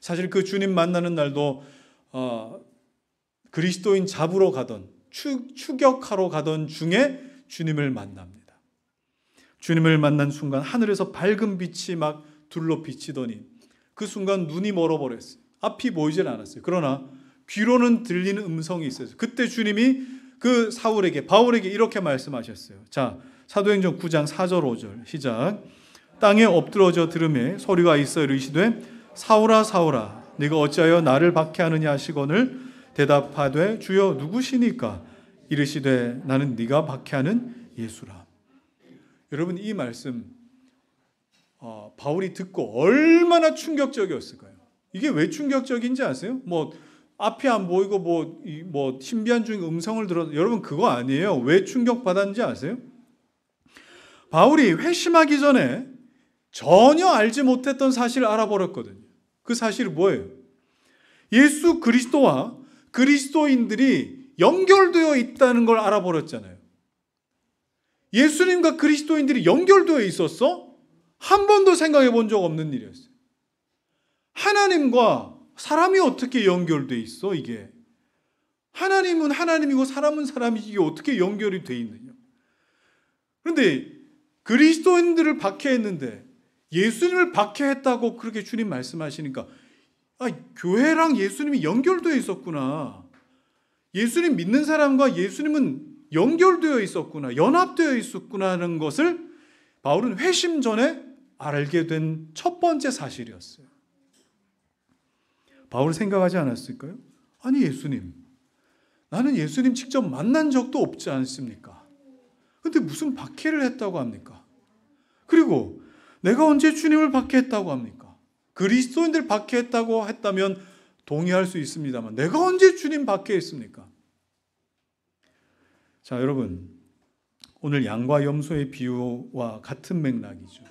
사실 그 주님 만나는 날도 그리스도인 잡으러 가던 추격하러 가던 중에 주님을 만납니다. 주님을 만난 순간 하늘에서 밝은 빛이 막 둘러 비치더니 그 순간 눈이 멀어버렸어요. 앞이 보이질 않았어요. 그러나 귀로는 들리는 음성이 있어요. 그때 주님이 그 바울에게 이렇게 말씀하셨어요. 자, 사도행전 9장 4절 5절 시작. 땅에 엎드러져 들음에 소리가 있어 이르시되 사울아 사울아 네가 어찌하여 나를 박해하느냐 하시거늘 대답하되 주여 누구시니까? 이르시되 나는 네가 박해하는 예수라. 여러분, 이 말씀 바울이 듣고 얼마나 충격적이었을까요? 이게 왜 충격적인지 아세요? 앞이 안 보이고 뭐 신비한 중에 음성을 들어서, 여러분 그거 아니에요. 왜 충격받았는지 아세요? 바울이 회심하기 전에 전혀 알지 못했던 사실을 알아버렸거든요. 그 사실이 뭐예요? 예수 그리스도와 그리스도인들이 연결되어 있다는 걸 알아버렸잖아요. 예수님과 그리스도인들이 연결되어 있었어? 한 번도 생각해 본 적 없는 일이었어요. 하나님과 사람이 어떻게 연결되어 있어? 이게 하나님은 하나님이고 사람은 사람이지, 이게 어떻게 연결이 되어 있느냐? 그런데 그리스도인들을 박해했는데 예수님을 박해했다고 그렇게 주님 말씀하시니까 교회랑 예수님이 연결되어 있었구나. 예수님 믿는 사람과 예수님은 연결되어 있었구나, 연합되어 있었구나 하는 것을 바울은 회심 전에 알게 된 첫 번째 사실이었어요. 바울 생각하지 않았을까요? 아니 예수님, 나는 예수님 직접 만난 적도 없지 않습니까? 근데 무슨 박해를 했다고 합니까? 그리고 내가 언제 주님을 박해했다고 합니까? 그리스도인들 박해했다고 했다면 동의할 수 있습니다만 내가 언제 주님 박해했습니까? 자, 여러분, 오늘 양과 염소의 비유와 같은 맥락이죠.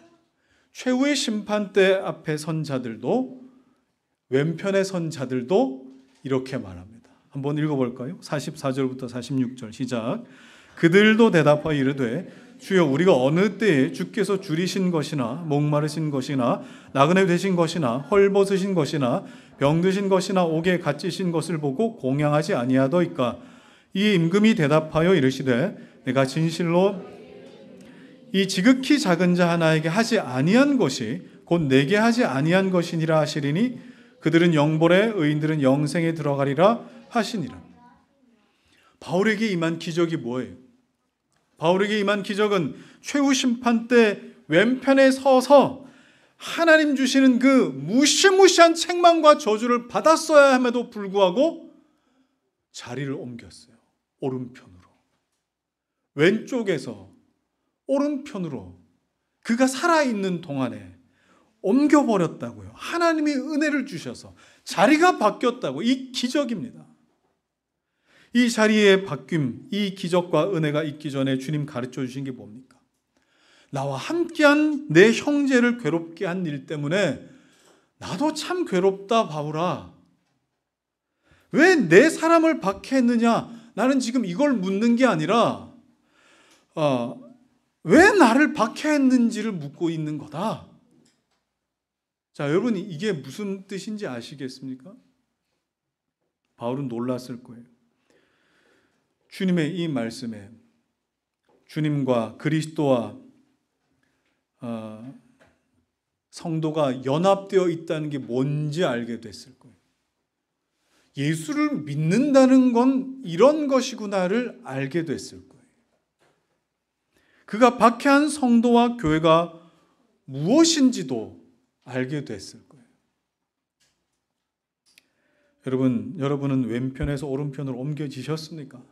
최후의 심판대 앞에 선 자들도, 왼편에 선 자들도 이렇게 말합니다. 한번 읽어볼까요? 44절부터 46절 시작. 그들도 대답하여 이르되 주여 우리가 어느 때에 주께서 줄이신 것이나 목마르신 것이나 나그네 되신 것이나 헐벗으신 것이나 병드신 것이나 옥에 갇히신 것을 보고 공양하지 아니하더이까? 이 임금이 대답하여 이르시되 내가 진실로 이 지극히 작은 자 하나에게 하지 아니한 것이 곧 내게 하지 아니한 것이니라 하시리니 그들은 영벌에 의인들은 영생에 들어가리라 하시니라. 바울에게 임한 기적이 뭐예요? 바울에게 임한 기적은 최후 심판 때 왼편에 서서 하나님 주시는 그 무시무시한 책망과 저주를 받았어야 함에도 불구하고 자리를 옮겼어요. 오른편으로. 왼쪽에서 오른편으로 그가 살아있는 동안에 옮겨버렸다고요. 하나님이 은혜를 주셔서 자리가 바뀌었다고. 이 기적입니다. 이 자리의 바뀜, 이 기적과 은혜가 있기 전에 주님 가르쳐 주신 게 뭡니까? 나와 함께한 내 형제를 괴롭게 한 일 때문에 나도 참 괴롭다, 바울아. 왜 내 사람을 박해했느냐? 나는 지금 이걸 묻는 게 아니라 왜 나를 박해했는지를 묻고 있는 거다. 자, 여러분 이게 무슨 뜻인지 아시겠습니까? 바울은 놀랐을 거예요. 주님의 이 말씀에 주님과 그리스도와 성도가 연합되어 있다는 게 뭔지 알게 됐을 거예요. 예수를 믿는다는 건 이런 것이구나를 알게 됐을 거예요. 그가 박해한 성도와 교회가 무엇인지도 알게 됐을 거예요. 여러분은 왼편에서 오른편으로 옮겨지셨습니까?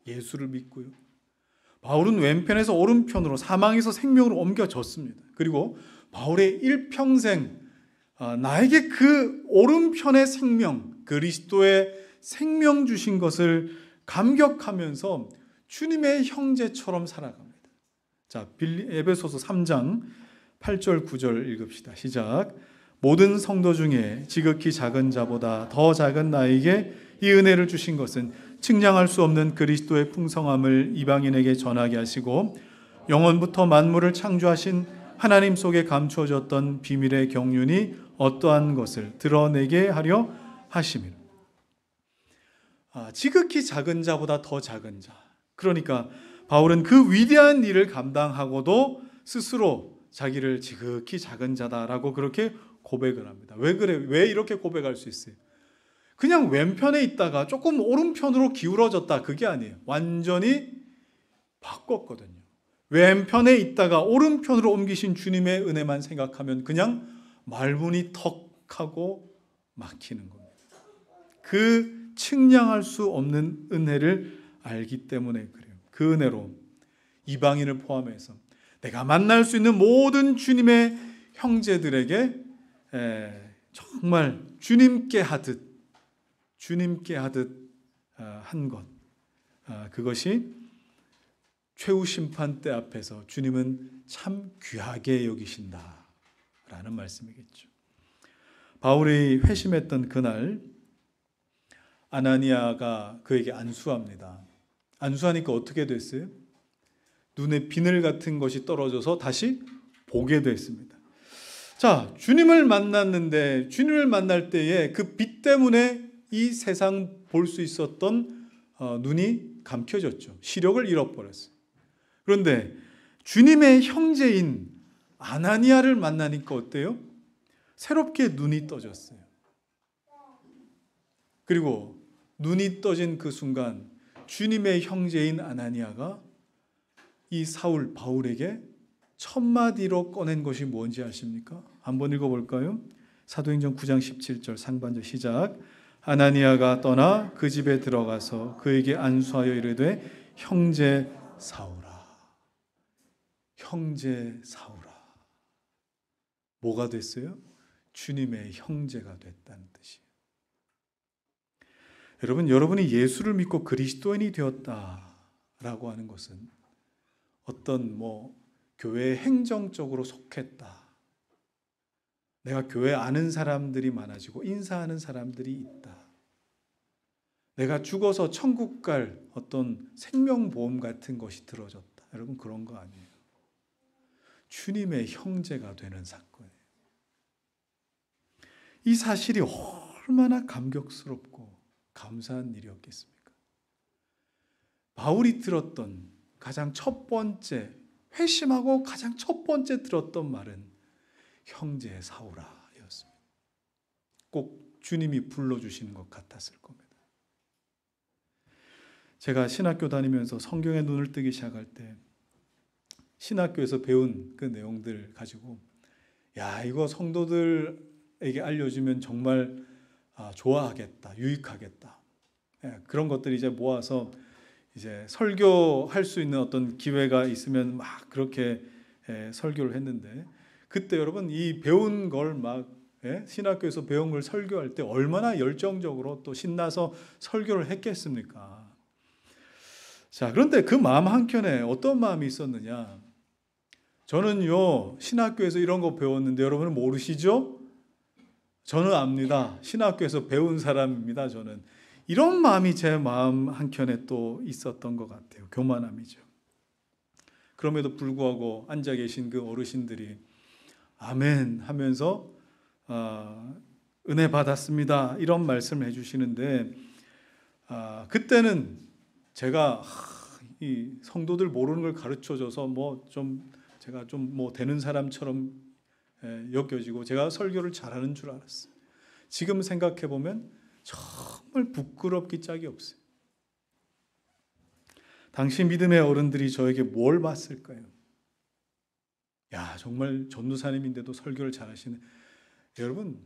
예수를 믿고요. 바울은 왼편에서 오른편으로, 사망에서 생명으로 옮겨졌습니다. 그리고 바울의 일평생 나에게 그 오른편의 생명, 그리스도의 생명 주신 것을 감격하면서 주님의 형제처럼 살아갑니다. 자, 에베소서 3장 8절 9절 읽읍시다. 시작. 모든 성도 중에 지극히 작은 자보다 더 작은 나에게 이 은혜를 주신 것은 측량할 수 없는 그리스도의 풍성함을 이방인에게 전하게 하시고 영원부터 만물을 창조하신 하나님 속에 감추어졌던 비밀의 경륜이 어떠한 것을 드러내게 하려 하심이라. 지극히 작은 자보다 더 작은 자. 그러니까 바울은 그 위대한 일을 감당하고도 스스로 자기를 지극히 작은 자다라고 그렇게 고백을 합니다. 왜 그래? 왜 이렇게 고백할 수 있어요? 그냥 왼편에 있다가 조금 오른편으로 기울어졌다, 그게 아니에요. 완전히 바꿨거든요. 왼편에 있다가 오른편으로 옮기신 주님의 은혜만 생각하면 그냥 말문이 턱하고 막히는 겁니다. 그 측량할 수 없는 은혜를 알기 때문에 그래요. 그 은혜로 이방인을 포함해서 내가 만날 수 있는 모든 주님의 형제들에게 정말 주님께 하듯 한 것, 그것이 최후 심판 때 앞에서 주님은 참 귀하게 여기신다라는 말씀이겠죠. 바울이 회심했던 그날 아나니아가 그에게 안수합니다. 안수하니까 어떻게 됐어요? 눈에 비늘 같은 것이 떨어져서 다시 보게 됐습니다. 자, 주님을 만났는데 주님을 만날 때에 그 빛 때문에 이 세상 볼 수 있었던 눈이 감켜졌죠. 시력을 잃어버렸어요. 그런데 주님의 형제인 아나니아를 만나니까 어때요? 새롭게 눈이 떠졌어요. 그리고 눈이 떠진 그 순간 주님의 형제인 아나니아가 이 사울 바울에게 첫 마디로 꺼낸 것이 뭔지 아십니까? 한번 읽어볼까요? 사도행전 9장 17절 상반절 시작. 아나니아가 떠나 그 집에 들어가서 그에게 안수하여 이르되 형제 사울아. 형제 사울아. 뭐가 됐어요? 주님의 형제가 됐다는 뜻이에요. 여러분이 예수를 믿고 그리스도인이 되었다라고 하는 것은 어떤 교회 행정적으로 속했다. 내가 교회 아는 사람들이 많아지고 인사하는 사람들이 있다. 내가 죽어서 천국 갈 어떤 생명보험 같은 것이 들어졌다. 여러분 그런 거 아니에요. 주님의 형제가 되는 사건이에요. 이 사실이 얼마나 감격스럽고 감사한 일이었겠습니까? 바울이 들었던 가장 첫 번째, 회심하고 가장 첫 번째 들었던 말은 형제 사울아 였습니다. 꼭 주님이 불러주시는 것 같았을 겁니다. 제가 신학교 다니면서 성경에 눈을 뜨기 시작할 때 신학교에서 배운 그 내용들 가지고 야, 이거 성도들에게 알려주면 정말 좋아하겠다, 유익하겠다. 예, 그런 것들 이제 모아서 이제 설교할 수 있는 어떤 기회가 있으면 막 그렇게 설교를 했는데, 그때 여러분 이 배운 걸 막 신학교에서 배운 걸 설교할 때 얼마나 열정적으로 또 신나서 설교를 했겠습니까? 자, 그런데 그 마음 한켠에 어떤 마음이 있었느냐? 저는요, 신학교에서 이런 거 배웠는데 여러분은 모르시죠? 저는 압니다. 신학교에서 배운 사람입니다. 저는. 이런 마음이 제 마음 한켠에 또 있었던 것 같아요. 교만함이죠. 그럼에도 불구하고 앉아 계신 그 어르신들이 아멘 하면서 은혜 받았습니다, 이런 말씀을 해주시는데, 그때는 제가 이 성도들 모르는 걸 가르쳐줘서 제가 좀 되는 사람처럼 여겨지고 제가 설교를 잘하는 줄 알았어요. 지금 생각해 보면 정말 부끄럽기 짝이 없어요. 당시 믿음의 어른들이 저에게 뭘 봤을까요? 야, 정말 전도사님인데도 설교를 잘하시네. 여러분,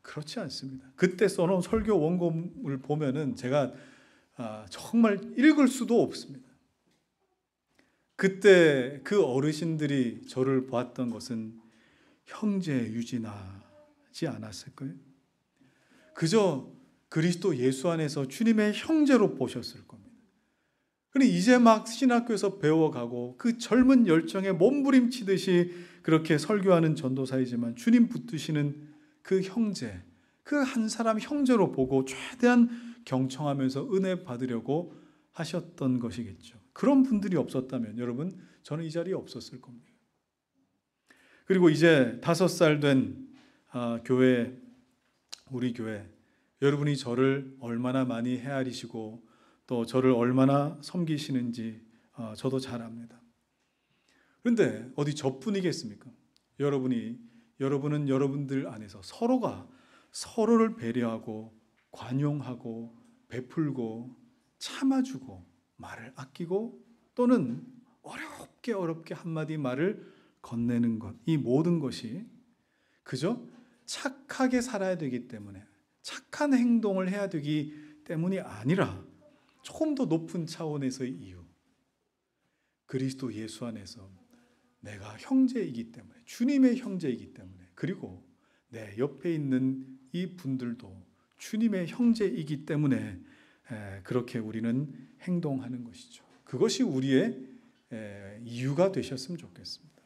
그렇지 않습니다. 그때 써놓은 설교 원고를 보면은 제가 정말 읽을 수도 없습니다. 그때 그 어르신들이 저를 보았던 것은 형제 유진하지 않았을까요? 그저 그리스도 예수 안에서 주님의 형제로 보셨을 겁니다. 그런데 이제 막 신학교에서 배워가고 그 젊은 열정에 몸부림치듯이 그렇게 설교하는 전도사이지만 주님 붙드시는 그 형제, 그 한 사람 형제로 보고 최대한 경청하면서 은혜 받으려고 하셨던 것이겠죠. 그런 분들이 없었다면 여러분, 저는 이 자리에 없었을 겁니다. 그리고 이제 5살 된 교회, 우리 교회, 여러분이 저를 얼마나 많이 헤아리시고 또 저를 얼마나 섬기시는지 저도 잘 압니다. 그런데 어디 저뿐이겠습니까? 여러분은 여러분들 안에서 서로가 서로를 배려하고 관용하고 베풀고 참아주고 말을 아끼고 또는 어렵게 한마디 말을 건네는 것, 이 모든 것이 그저 착하게 살아야 되기 때문에, 착한 행동을 해야 되기 때문이 아니라 조금 더 높은 차원에서의 이유, 그리스도 예수 안에서 내가 형제이기 때문에, 주님의 형제이기 때문에, 그리고 내 옆에 있는 이 분들도 주님의 형제이기 때문에 그렇게 우리는 행동하는 것이죠. 그것이 우리의 이유가 되셨으면 좋겠습니다.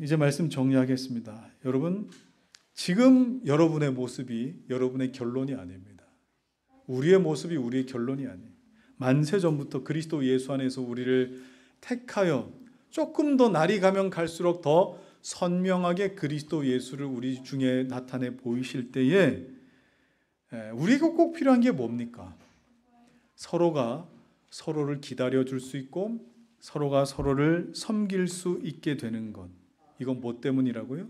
이제 말씀 정리하겠습니다. 여러분, 지금 여러분의 모습이 여러분의 결론이 아닙니다. 우리의 모습이 우리의 결론이 아니에요. 만세 전부터 그리스도 예수 안에서 우리를 택하여 조금 더 날이 가면 갈수록 더 선명하게 그리스도 예수를 우리 중에 나타내 보이실 때에 우리에게 꼭 필요한 게 뭡니까? 서로가 서로를 기다려 줄 수 있고 서로가 서로를 섬길 수 있게 되는 것. 이건 뭐 때문이라고요?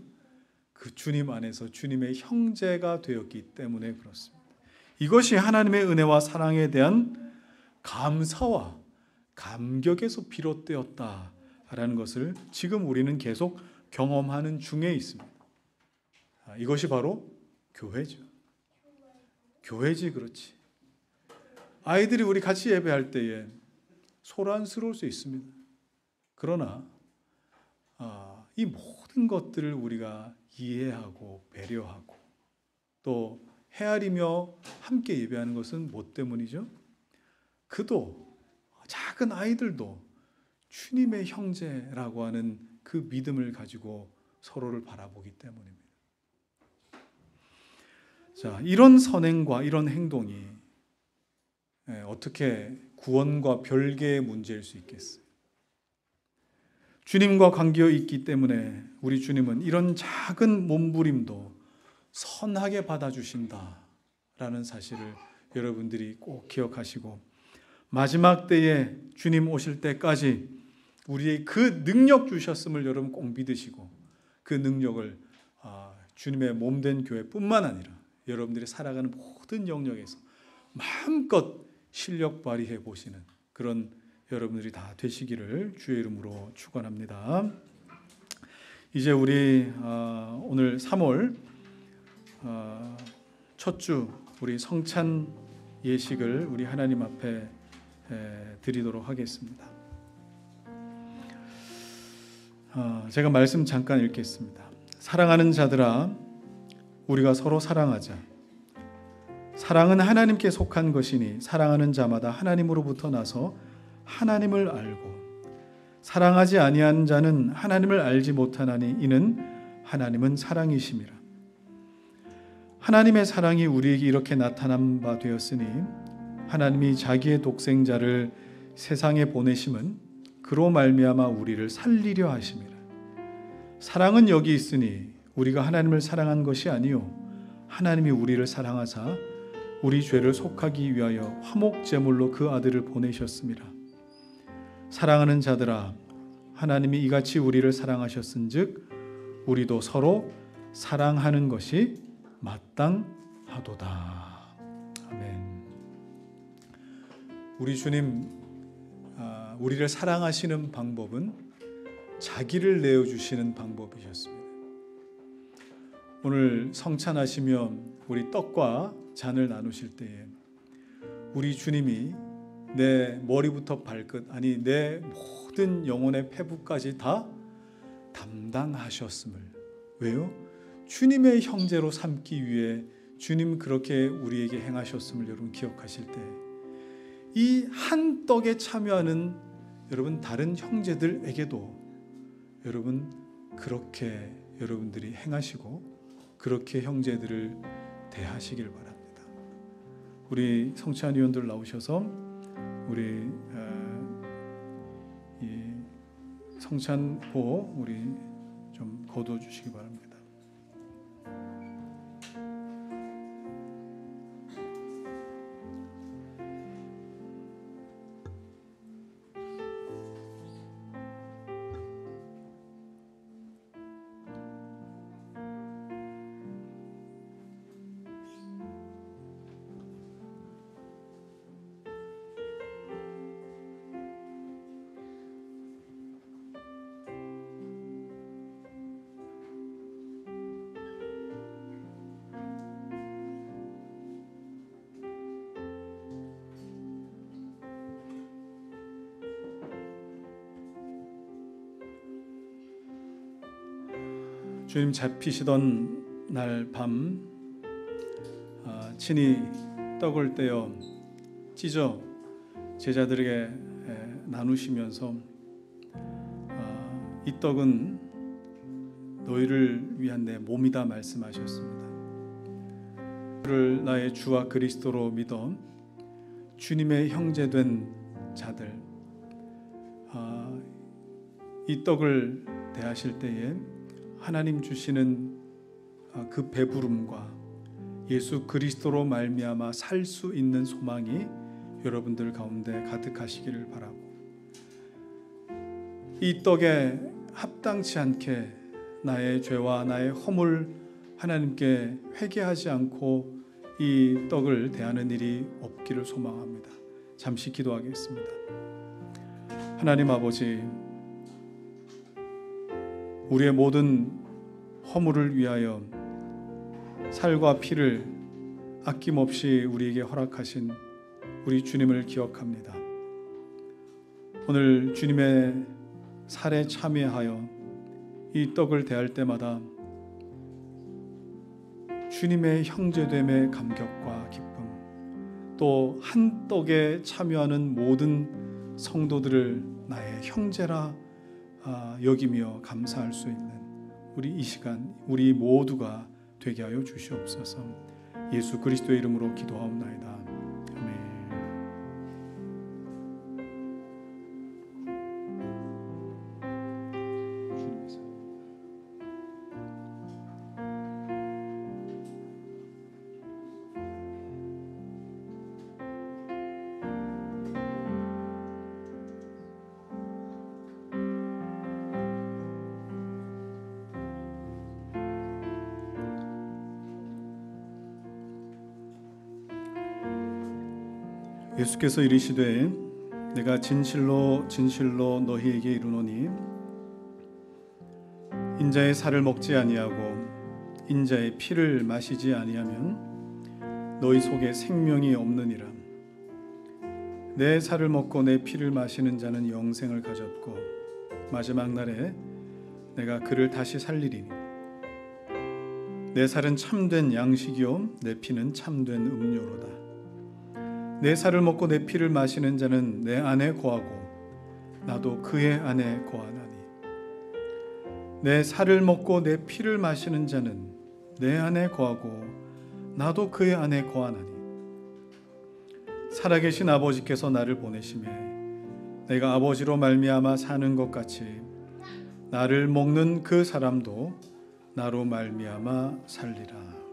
그 주님 안에서 주님의 형제가 되었기 때문에 그렇습니다. 이것이 하나님의 은혜와 사랑에 대한 감사와 감격에서 비롯되었다라는 것을 지금 우리는 계속 경험하는 중에 있습니다. 이것이 바로 교회죠. 교회지, 그렇지. 아이들이 우리 같이 예배할 때에 소란스러울 수 있습니다. 그러나 이 모든 것들을 우리가 이해하고 배려하고 또 헤아리며 함께 예배하는 것은 뭐 때문이죠? 그도 작은 아이들도 주님의 형제라고 하는 그 믿음을 가지고 서로를 바라보기 때문입니다. 자, 이런 선행과 이런 행동이 어떻게 구원과 별개의 문제일 수 있겠어요? 주님과 관계가 있기 때문에 우리 주님은 이런 작은 몸부림도 선하게 받아주신다라는 사실을 여러분들이 꼭 기억하시고, 마지막 때에 주님 오실 때까지 우리의 그 능력 주셨음을 여러분 꼭 믿으시고, 그 능력을 주님의 몸된 교회뿐만 아니라 여러분들이 살아가는 모든 영역에서 마음껏 실력 발휘해 보시는 그런 여러분들이 다 되시기를 주의 이름으로 축원합니다. 이제 우리 오늘 3월 첫 주 우리 성찬 예식을 우리 하나님 앞에 드리도록 하겠습니다. 제가 말씀 잠깐 읽겠습니다. 사랑하는 자들아, 우리가 서로 사랑하자. 사랑은 하나님께 속한 것이니 사랑하는 자마다 하나님으로부터 나서 하나님을 알고, 사랑하지 아니하는 자는 하나님을 알지 못하나니 이는 하나님은 사랑이심이라. 하나님의 사랑이 우리에게 이렇게 나타난 바 되었으니 하나님이 자기의 독생자를 세상에 보내심은 그로 말미암아 우리를 살리려 하심이라. 사랑은 여기 있으니 우리가 하나님을 사랑한 것이 아니요 하나님이 우리를 사랑하사 우리 죄를 속하기 위하여 화목 제물로 그 아들을 보내셨음이라. 사랑하는 자들아, 하나님이 이같이 우리를 사랑하셨은즉 우리도 서로 사랑하는 것이 마땅하도다. 아멘. 우리 주님, 우리를 사랑하시는 방법은 자기를 내어주시는 방법이셨습니다. 오늘 성찬하시며 우리 떡과 잔을 나누실 때에 우리 주님이 내 머리부터 발끝, 아니 내 모든 영혼의 폐부까지 다 담당하셨음을. 왜요? 주님의 형제로 삼기 위해 주님 그렇게 우리에게 행하셨음을 여러분 기억하실 때, 이 한 떡에 참여하는 여러분 다른 형제들에게도 여러분 그렇게 여러분들이 행하시고 그렇게 형제들을 대하시길 바랍니다. 우리 성찬위원들 나오셔서 우리 이 성찬호 우리 좀 거두어 주시기 바랍니다. 주님 잡히시던 날 밤 친히 떡을 떼어 찢어 제자들에게 나누시면서 이 떡은 너희를 위한 내 몸이다 말씀하셨습니다. 그를 나의 주와 그리스도로 믿어 주님의 형제된 자들, 이 떡을 대하실 때에 하나님 주시는 그 배부름과 예수 그리스도로 말미암아 살 수 있는 소망이 여러분들 가운데 가득하시기를 바라고, 이 떡에 합당치 않게 나의 죄와 나의 허물 하나님께 회개하지 않고 이 떡을 대하는 일이 없기를 소망합니다. 잠시 기도하겠습니다. 하나님 아버지, 우리의 모든 허물을 위하여 살과 피를 아낌없이 우리에게 허락하신 우리 주님을 기억합니다. 오늘 주님의 살에 참여하여 이 떡을 대할 때마다 주님의 형제됨의 감격과 기쁨, 또 한 떡에 참여하는 모든 성도들을 나의 형제라 여기며 감사할 수 있는 우리 이 시간 우리 모두가 되게 하여 주시옵소서. 예수 그리스도의 이름으로 기도하옵나이다. 아멘. 예수께서 이르시되 내가 진실로 진실로 너희에게 이르노니 인자의 살을 먹지 아니하고 인자의 피를 마시지 아니하면 너희 속에 생명이 없느니라. 내 살을 먹고 내 피를 마시는 자는 영생을 가졌고 마지막 날에 내가 그를 다시 살리리니 내 살은 참된 양식이요 내 피는 참된 음료로다. 내 살을 먹고 내 피를 마시는 자는 내 안에 거하고 나도 그의 안에 거하나니 내 살을 먹고 내 피를 마시는 자는 내 안에 거하고 나도 그의 안에 거하나니 살아계신 아버지께서 나를 보내심에 내가 아버지로 말미암아 사는 것 같이 나를 먹는 그 사람도 나로 말미암아 살리라.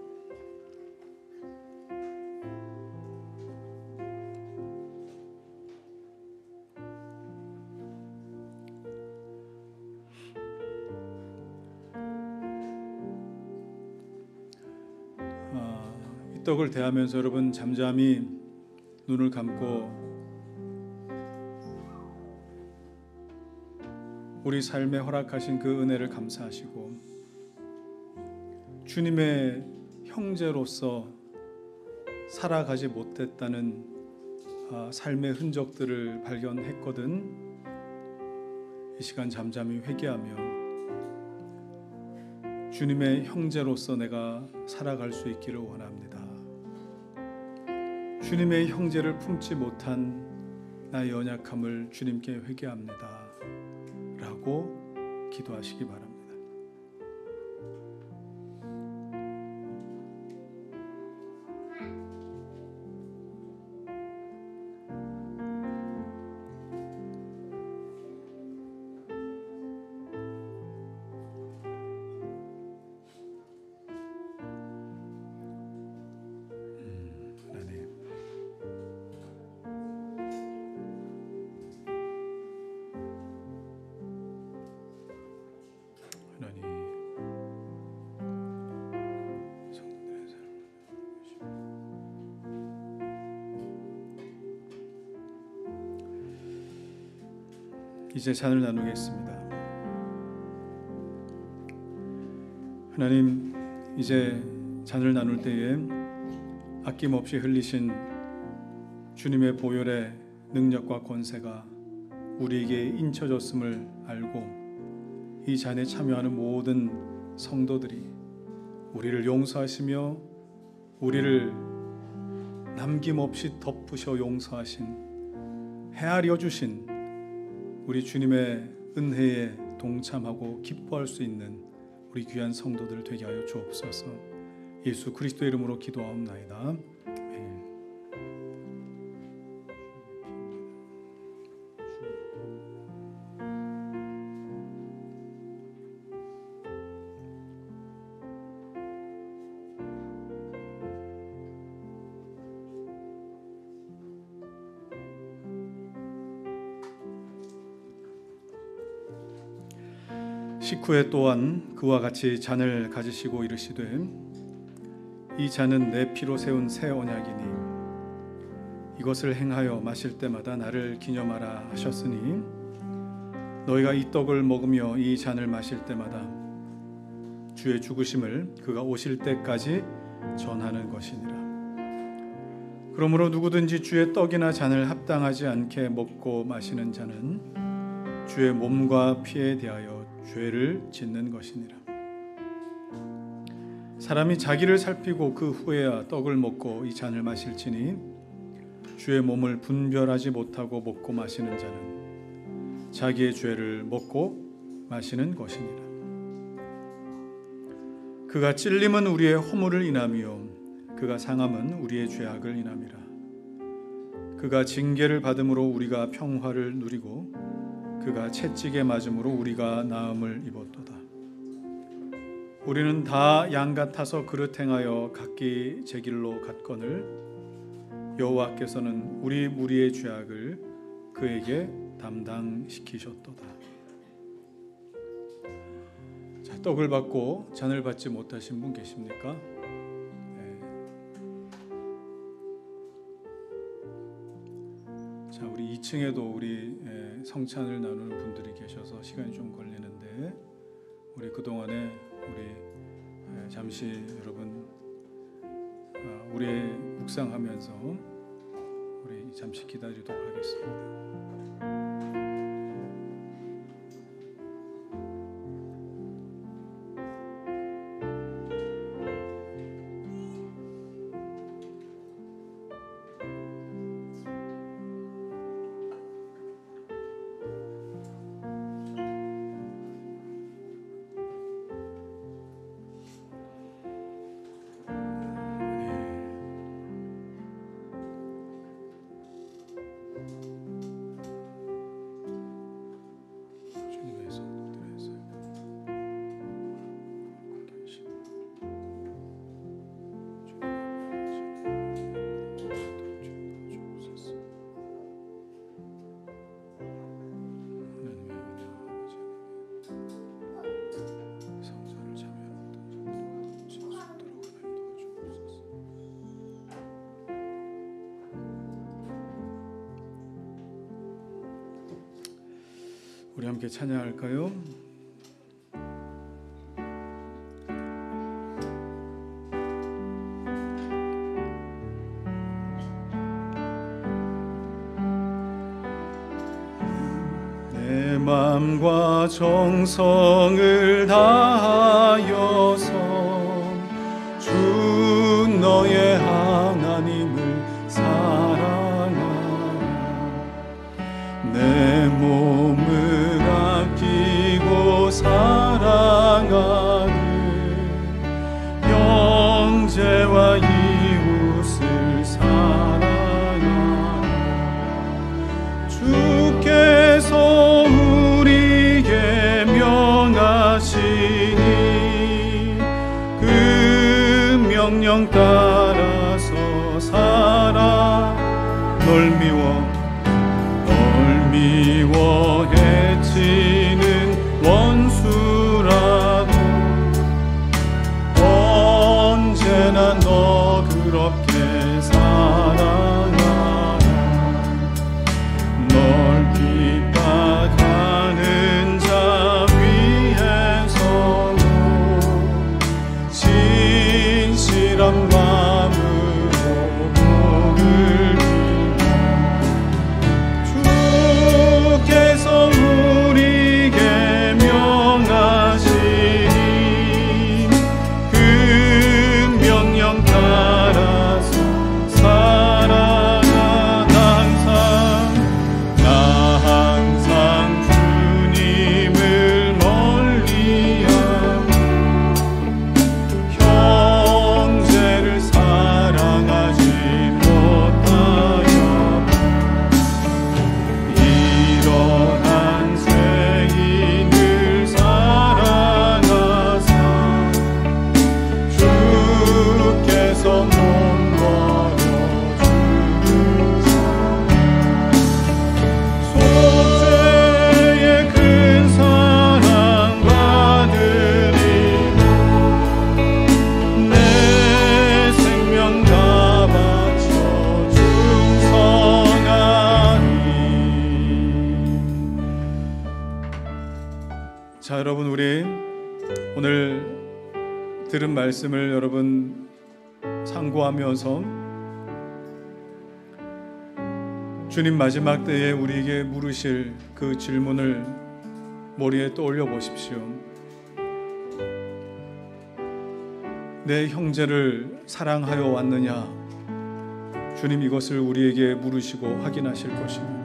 이 떡을 대하면서 여러분 잠잠히 눈을 감고 우리 삶에 허락하신 그 은혜를 감사하시고 주님의 형제로서 살아가지 못했다는 삶의 흔적들을 발견했거든. 이 시간 잠잠히 회개하며 주님의 형제로서 내가 살아갈 수 있기를 원합니다. 주님의 형제를 품지 못한 나의 연약함을 주님께 회개합니다 라고 기도하시기 바랍니다. 이제 잔을 나누겠습니다. 하나님, 이제 잔을 나눌 때에 아낌없이 흘리신 주님의 보혈의 능력과 권세가 우리에게 인쳐졌음을 알고 이 잔에 참여하는 모든 성도들이 우리를 용서하시며 우리를 남김없이 덮으셔 용서하신 헤아려 주신 우리 주님의 은혜에 동참하고 기뻐할 수 있는 우리 귀한 성도들 되게 하여 주옵소서. 예수 그리스도의 이름으로 기도하옵나이다. 식후에 또한 그와 같이 잔을 가지시고 이르시되 이 잔은 내 피로 세운 새 언약이니 이것을 행하여 마실 때마다 나를 기념하라 하셨으니 너희가 이 떡을 먹으며 이 잔을 마실 때마다 주의 죽으심을 그가 오실 때까지 전하는 것이니라. 그러므로 누구든지 주의 떡이나 잔을 합당하지 않게 먹고 마시는 자는 주의 몸과 피에 대하여 죄를 짓는 것이니라. 사람이 자기를 살피고 그 후에야 떡을 먹고 이 잔을 마실지니 주의 몸을 분별하지 못하고 먹고 마시는 자는 자기의 죄를 먹고 마시는 것이니라. 그가 찔림은 우리의 허물을 인하며 그가 상함은 우리의 죄악을 인함이라. 그가 징계를 받음으로 우리가 평화를 누리고 그가 채찍에 맞음으로 우리가 나음을 입었도다. 우리는 다 양 같아서 그릇 행하여 각기 제 길로 갔거늘 여호와께서는 우리 무리의 죄악을 그에게 담당시키셨도다. 자, 떡을 받고 잔을 받지 못하신 분 계십니까? 자, 우리 2층에도 우리 성찬을 나누는 분들이 계셔서 시간이 좀 걸리는데 우리 그동안에 우리 잠시 여러분 우리 묵상하면서 우리 잠시 기다리도록 하겠습니다. 우리 함께 찬양할까요? 내 마음과 정성을 다하여서 주 너의 하나님을 사랑하라. 내 몸을 사랑하는 형제와 이웃을 사랑하라. 주께서 우리에게 명하시니 그 명령 따라서 살아. 널 미워 해치는 원수라도 언제나 너그럽게 사랑하라. 널 핍박하는 자 위에서도 진실한 마음으로 복을 빌어. 주께서 자, 여러분, 우리 오늘 들은 말씀을 여러분 상고하면서 주님 마지막 때에 우리에게 물으실 그 질문을 머리에 떠올려 보십시오. 내 형제를 사랑하여 왔느냐? 주님 이것을 우리에게 물으시고 확인하실 것입니다.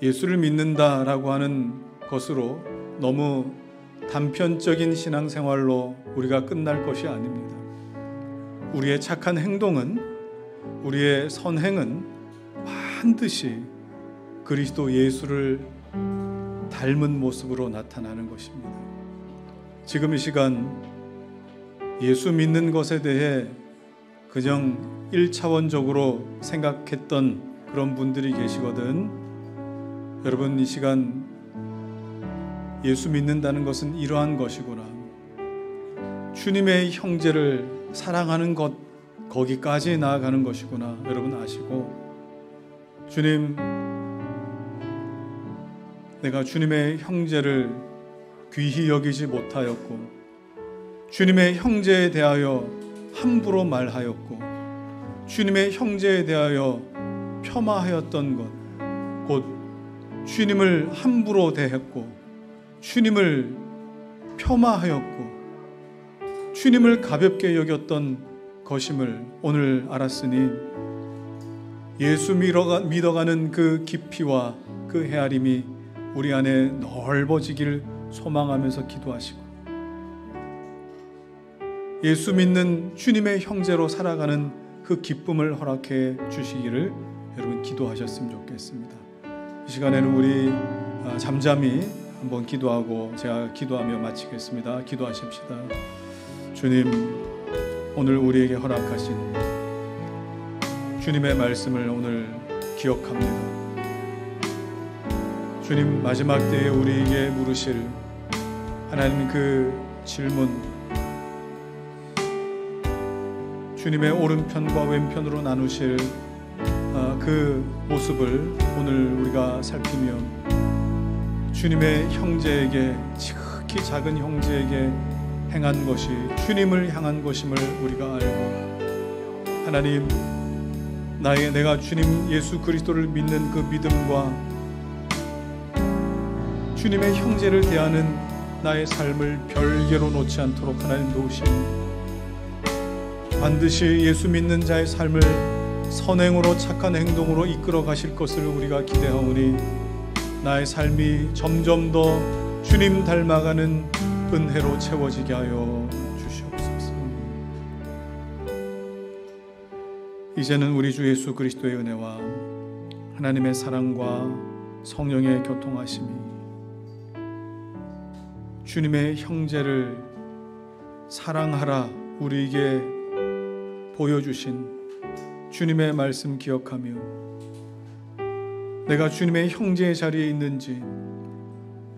예수를 믿는다라고 하는 것으로 너무 단편적인 신앙생활로 우리가 끝날 것이 아닙니다. 우리의 착한 행동은, 우리의 선행은 반드시 그리스도 예수를 닮은 모습으로 나타나는 것입니다. 지금 이 시간 예수 믿는 것에 대해 그냥 1차원적으로 생각했던 그런 분들이 계시거든. 여러분, 이 시간 예수 믿는다는 것은 이러한 것이구나. 주님의 형제를 사랑하는 것, 거기까지 나아가는 것이구나. 여러분 아시고, 주님, 내가 주님의 형제를 귀히 여기지 못하였고 주님의 형제에 대하여 함부로 말하였고 주님의 형제에 대하여 폄하하였던 것, 곧 주님을 함부로 대했고 주님을 폄하하였고 주님을 가볍게 여겼던 것임을 오늘 알았으니 예수 믿어가는 그 깊이와 그 헤아림이 우리 안에 넓어지길 소망하면서 기도하시고 예수 믿는 주님의 형제로 살아가는 그 기쁨을 허락해 주시기를 여러분 기도하셨으면 좋겠습니다. 이 시간에는 우리 잠잠히 한번 기도하고 제가 기도하며 마치겠습니다. 기도하십시다. 주님, 오늘 우리에게 허락하신 주님의 말씀을 오늘 기억합니다. 주님, 마지막 때에 우리에게 물으실 하나님 그 질문, 주님의 오른편과 왼편으로 나누실 그 모습을 오늘 우리가 살피며 주님의 형제에게, 지극히 작은 형제에게 행한 것이 주님을 향한 것임을 우리가 알고, 하나님, 내가 주님 예수 그리스도를 믿는 그 믿음과 주님의 형제를 대하는 나의 삶을 별개로 놓지 않도록 하나님 도우시니 반드시 예수 믿는 자의 삶을 선행으로 착한 행동으로 이끌어 가실 것을 우리가 기대하오니 나의 삶이 점점 더 주님 닮아가는 은혜로 채워지게 하여 주시옵소서. 이제는 우리 주 예수 그리스도의 은혜와 하나님의 사랑과 성령의 교통하심이 주님의 형제를 사랑하라 우리에게 보여주신 주님의 말씀 기억하며 내가 주님의 형제의 자리에 있는지,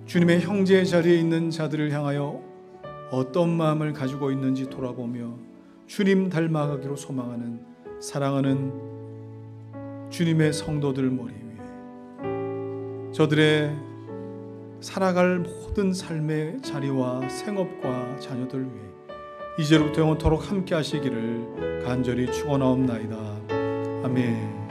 주님의 형제의 자리에 있는 자들을 향하여 어떤 마음을 가지고 있는지 돌아보며 주님 닮아가기로 소망하는, 사랑하는 주님의 성도들 머리 위에 저들의 살아갈 모든 삶의 자리와 생업과 자녀들 위해 이제로부터 영원토록 함께 하시기를 간절히 축원하옵나이다. 아멘.